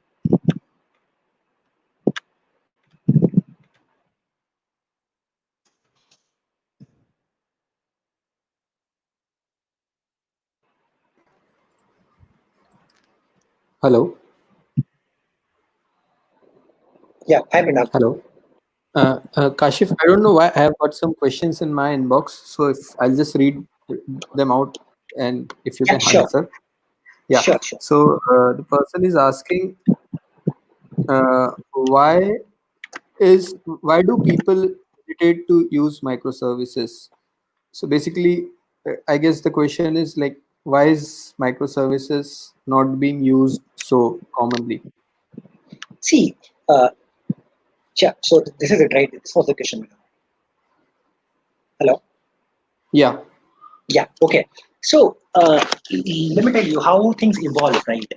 Hello. Yeah, I'm enough. Hello. Kashif, I don't know why I have got some questions in my inbox. So if I'll just read them out and if you Yeah, can sure, answer. Yeah. sure, sure. So the person is asking why why do people hesitate to use microservices? So basically, I guess the question is like, why is microservices not being used so commonly? See, uh, yeah, so this is it, right? This was the question. Hello? Yeah. Yeah, okay. So let me tell you how things evolve, right?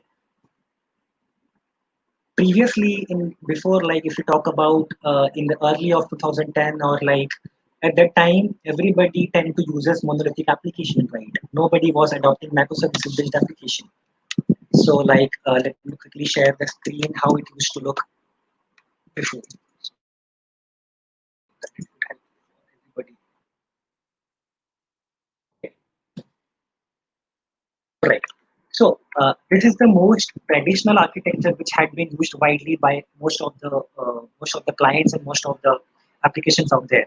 Previously, in before, like if you talk about in the early of 2010 or like at that time, everybody tend to use as monolithic application, right? Nobody was adopting microservices based application. So like let me quickly share the screen how it used to look before. That it would help everybody. Okay, right. So this is the most traditional architecture which had been used widely by most of the clients and most of the applications out there.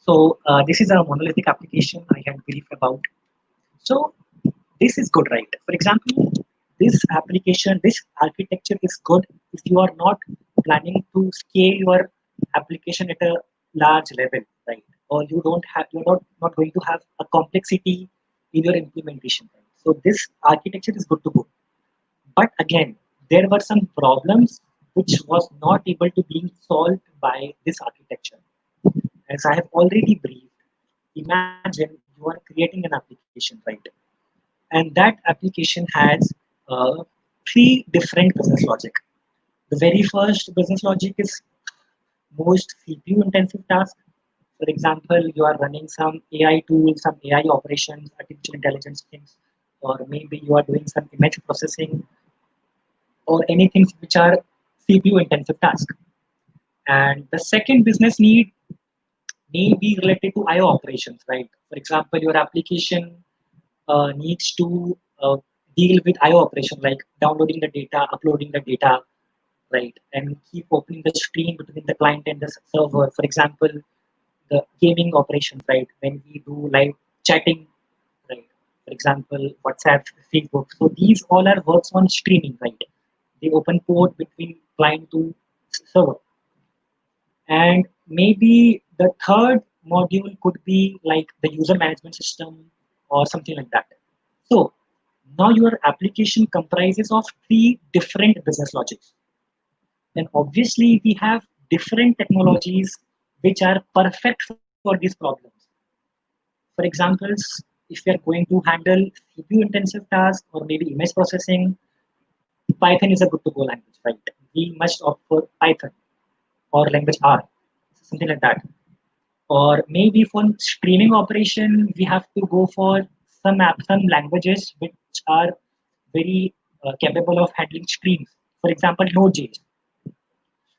So this is a monolithic application I had briefed about. So this is good, right? For example, this application, this architecture is good if you are not planning to scale your application at a large level, right? Or you're not going to have a complexity in your implementation. Right? So this architecture is good to go. But again, there were some problems which was not able to be solved by this architecture. As I have already briefed, imagine you are creating an application, right? And that application has uh, three different business logic. The very first business logic is most CPU intensive task. For example, you are running some AI tools, some AI operations, artificial intelligence things, or maybe you are doing some image processing or anything which are CPU intensive task. And the second business need may be related to IO operations, right? For example, your application needs to deal with IO operation like downloading the data, uploading the data, right, and keep opening the stream between the client and the server. For example, the gaming operations, right, when we do live chatting, right. For example, WhatsApp, Facebook. So these all are works on streaming, right. They open port between client to server. And maybe the third module could be like the user management system or something like that. So now your application comprises of three different business logics. And obviously we have different technologies which are perfect for these problems. For examples, if we are going to handle CPU intensive tasks or maybe image processing, Python is a good to go language, right? We must opt for Python or language R, something like that. Or maybe for streaming operation, we have to go for some languages which are very capable of handling streams. For example, Node.js.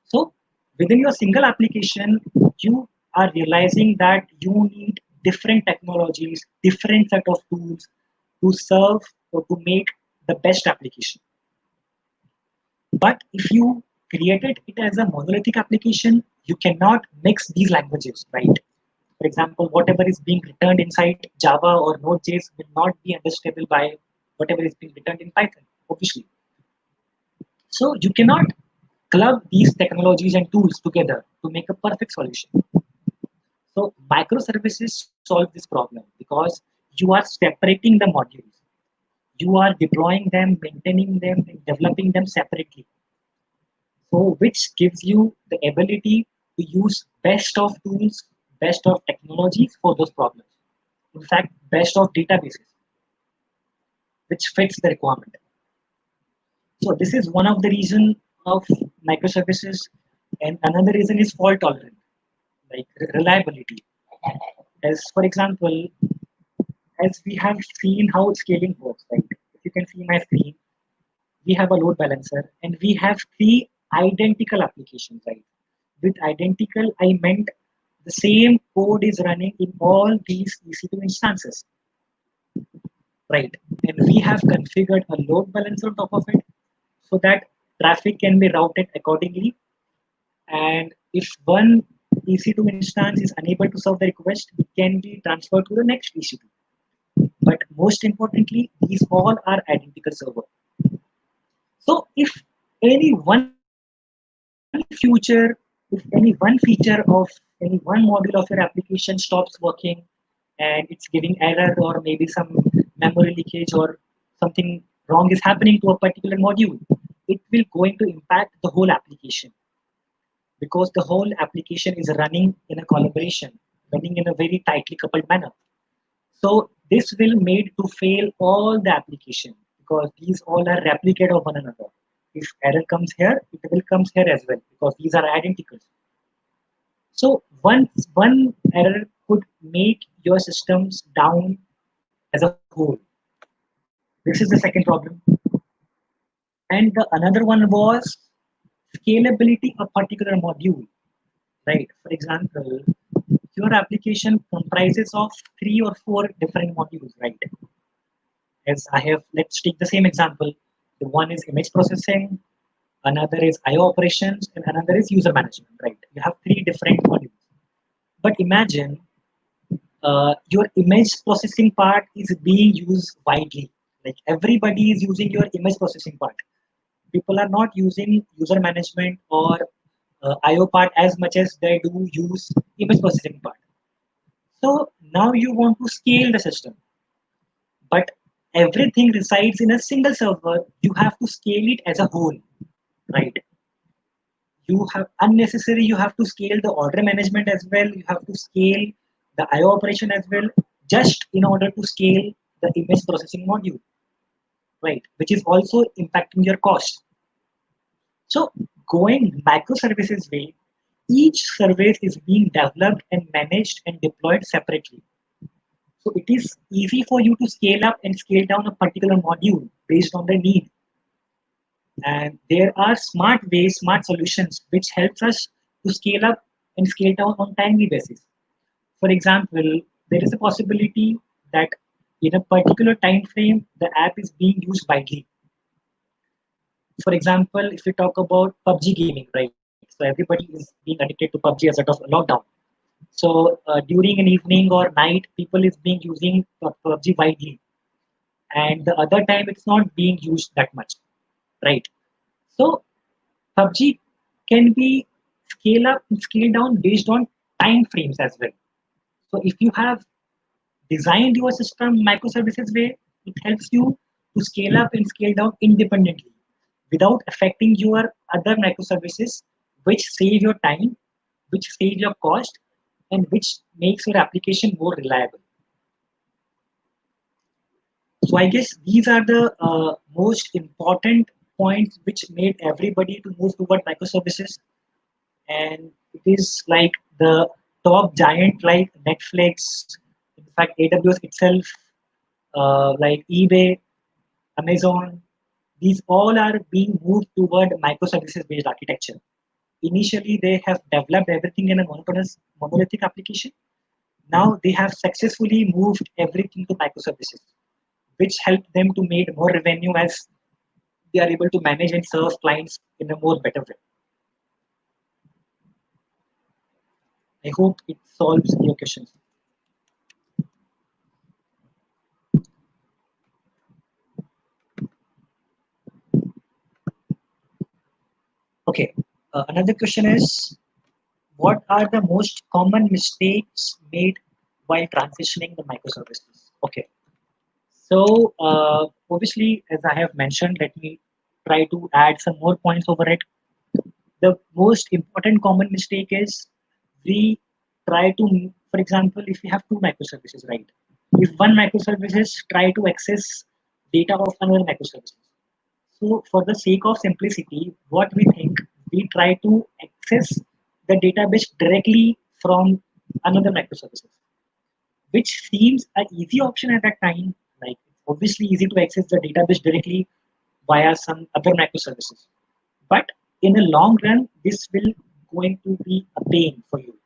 So within your single application, you are realizing that you need different technologies, different set of tools to serve or to make the best application. But if you created it as a monolithic application, you cannot mix these languages, right? For example, whatever is being returned inside Java or Node.js will not be understandable by whatever is being returned in Python, obviously. So you cannot club these technologies and tools together to make a perfect solution. So microservices solve this problem because you are separating the modules. You are deploying them, maintaining them, and developing them separately. So which gives you the ability to use best of tools, best of technologies for those problems. In fact, best of databases, which fits the requirement. So this is one of the reason of microservices, and another reason is fault tolerant, like reliability. As for example, as we have seen how scaling works, right? If you can see my screen, we have a load balancer, and we have three identical applications, right? With identical, I meant the same code is running in all these EC2 instances, right? And we have configured a load balancer on top of it so that traffic can be routed accordingly. And if one EC2 instance is unable to serve the request, it can be transferred to the next EC2. But most importantly, these all are identical server. So if any one any one feature of any one module of your application stops working and it's giving error or maybe some memory leakage or something wrong is happening to a particular module, it will going to impact the whole application because the whole application is running in a collaboration, running in a very tightly coupled manner. So this will made to fail all the application because these all are replicate of one another. If error comes here, it will comes here as well because these are identical. So one error could make your systems down as a whole. This is the second problem. And the another one was scalability of particular module. Right. For example, your application comprises of 3 or 4 different modules, right? As I have, let's take the same example. The one is image processing, another is IO operations, and another is user management, right? You have 3 different modules. But imagine your image processing part is being used widely. Like everybody is using your image processing part. People are not using user management or IO part as much as they do use image processing part. So now you want to scale the system, but everything resides in a single server. You have to scale it as a whole, right? You have unnecessary. You have to scale the order management as well. You have to scale the IO operation as well, just in order to scale the image processing module, right? Which is also impacting your cost. So going microservices way, each service is being developed and managed and deployed separately. So it is easy for you to scale up and scale down a particular module based on the need. And there are smart ways, smart solutions, which helps us to scale up and scale down on timely basis. For example, there is a possibility that in a particular time frame, the app is being used widely. For example, if we talk about PUBG gaming, right? So everybody is being addicted to PUBG as a result of lockdown. So during an evening or night, people is being using PUBG widely, and the other time it's not being used that much, right? So PUBG can be scale up and scale down based on time frames as well. So if you have designed your system microservices way, it helps you to scale up and scale down independently without affecting your other microservices, which save your time, which save your cost, and which makes your application more reliable. So I guess these are the most important points which made everybody to move toward microservices. And it is like the top giant like Netflix, in fact AWS itself, like eBay, Amazon, these all are being moved toward microservices based architecture. Initially, they have developed everything in a monolithic application. Now they have successfully moved everything to microservices, which help them to make more revenue as they are able to manage and serve clients in a more better way. I hope it solves your questions. Okay. Another question is, what are the most common mistakes made while transitioning the microservices? Okay. So obviously, as I have mentioned, let me try to add some more points over it. The most important common mistake is we try to, for example, if we have two microservices, right? If one microservices try to access data of another microservices. So for the sake of simplicity, what we think, we try to access the database directly from another microservices, which seems an easy option at that time. Like it's obviously easy to access the database directly via some other microservices. But in the long run, this will going to be a pain for you,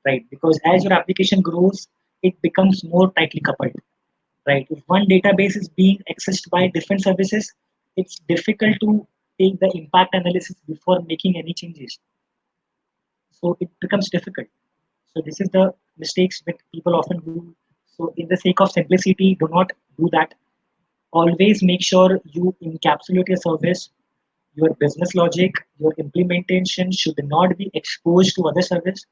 right? Because as your application grows, it becomes more tightly coupled, right? If one database is being accessed by different services, it's difficult to take the impact analysis before making any changes. So it becomes difficult. So this is the mistakes that people often do. So in the sake of simplicity, do not do that. Always make sure you encapsulate your service, your business logic, your implementation should not be exposed to other service,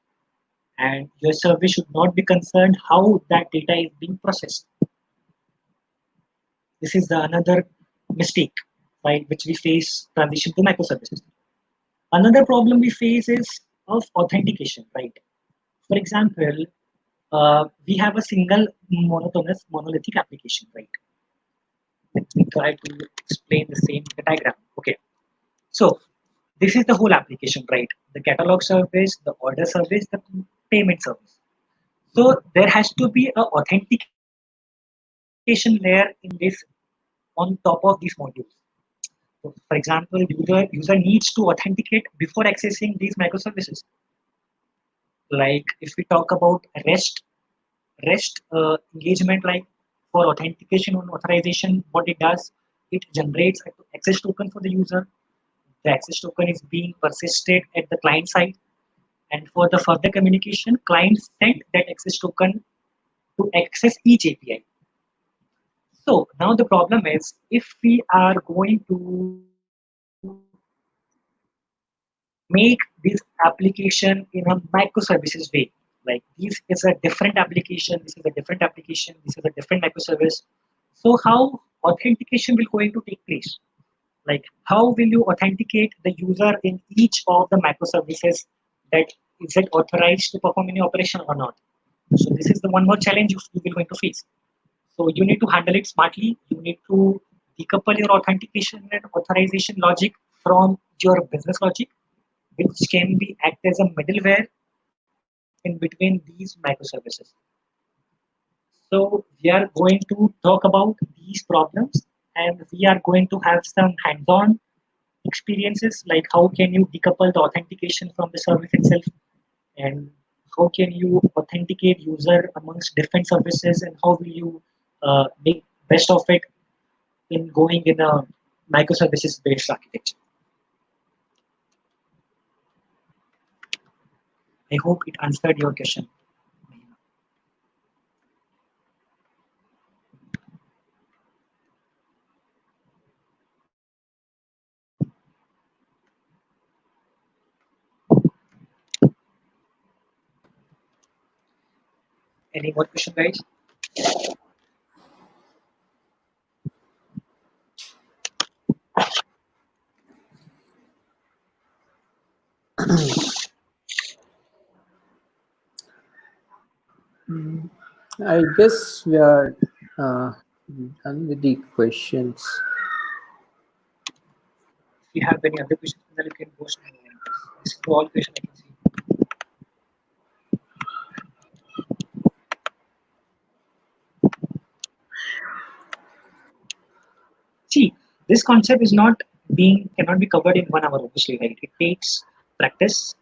and your service should not be concerned how that data is being processed. This is the another mistake, right, which we face transition to microservices. Another problem we face is of authentication, right? For example, we have a single monotonous monolithic application, right? Let me try to explain the same diagram. Okay, so this is the whole application, right? The catalog service, the order service, the payment service. So there has to be a authentication layer in this on top of these modules. So for example, user needs to authenticate before accessing these microservices. Like if we talk about REST engagement, like for authentication and authorization, what it does, it generates an access token for the user. The access token is being persisted at the client side, and for the further communication, clients send that access token to access each API. So now the problem is, if we are going to make this application in a microservices way, like this is a different application, this is a different application, this is a different microservice. So how authentication will going to take place? Like how will you authenticate the user in each of the microservices, that is it authorized to perform any operation or not? So this is the one more challenge you will going to face. So you need to handle it smartly. You need to decouple your authentication and authorization logic from your business logic, which can be act as a middleware in between these microservices. So we are going to talk about these problems, and we are going to have some hands-on experiences, like how can you decouple the authentication from the service itself, and how can you authenticate user amongst different services, and how will you make best of it in going in a microservices based architecture. I hope it answered your question. Any more question, guys? I guess we are done with the questions. If you have any other questions, then you can post me. This is all questions I can see. See, this concept is not cannot be covered in 1 hour, obviously, right? It takes practice.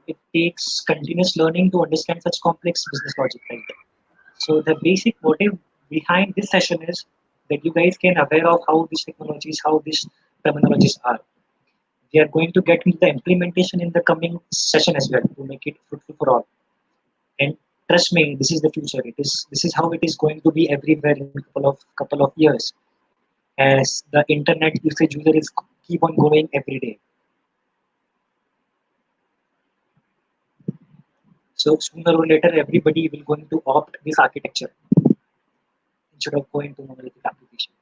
It takes continuous learning to understand such complex business logic, right? So the basic motive behind this session is that you guys can aware of how these technologies, how these terminologies are. We are going to get into the implementation in the coming session as well to make it fruitful for all. And trust me, this is the future. This is how it is going to be everywhere in couple of years, as the internet usage user is keep on growing every day. So sooner or later, everybody will going to opt this architecture instead of going to monolithic application.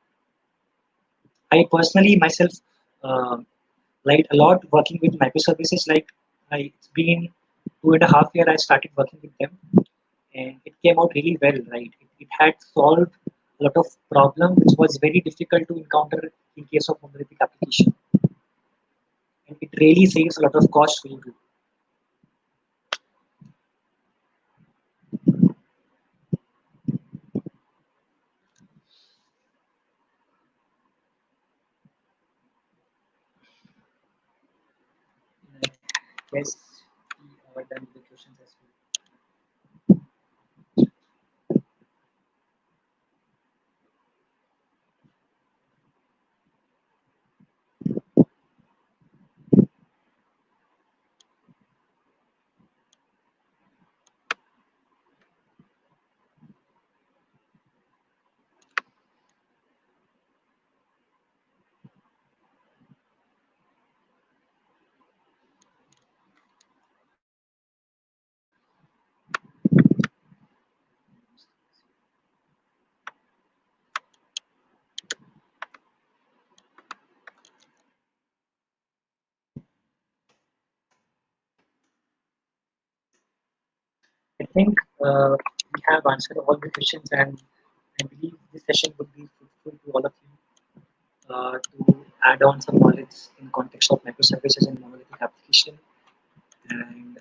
I personally myself uh, liked a lot working with microservices. Like it's been 2.5 years I started working with them, and it came out really well. Right, it had solved a lot of problem which was very difficult to encounter in case of monolithic application, and it really saves a lot of cost for you too. Yes, we are done with the questions as well. I think we have answered all the questions, and I believe this session would be fruitful to all of you to add on some knowledge in context of microservices and monolithic application. And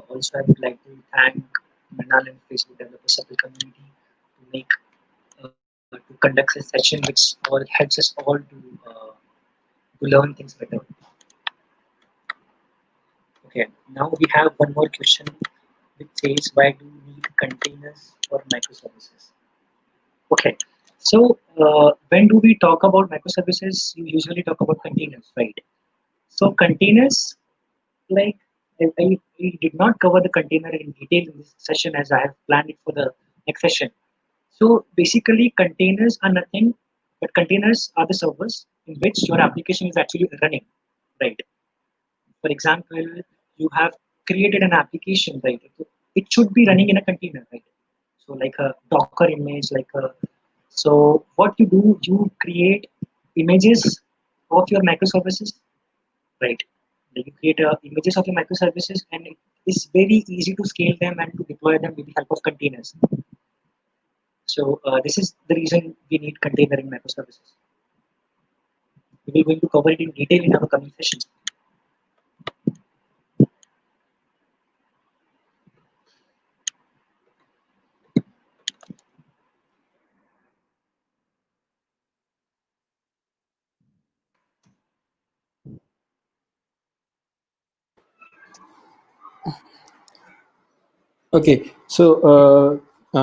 also, I would like to thank Manal and Facebook Developer Circle community to make to conduct a session which all helps us all to learn things better. Okay, now we have one more question which says, why do we need containers for microservices? Okay, so when do we talk about microservices? You usually talk about containers, right? So containers, like I did not cover the container in detail in this session as I have planned it for the next session. So basically, containers are nothing but containers are the servers in which your application is actually running, right? For example, you have created an application, right? It should be running in a container, right? So like a Docker image, so what you do, you create images of your microservices, right? Like you create images of your microservices, and it is very easy to scale them and to deploy them with the help of containers. So this is the reason we need container in microservices. We will going to cover it in detail in our coming sessions. Okay, so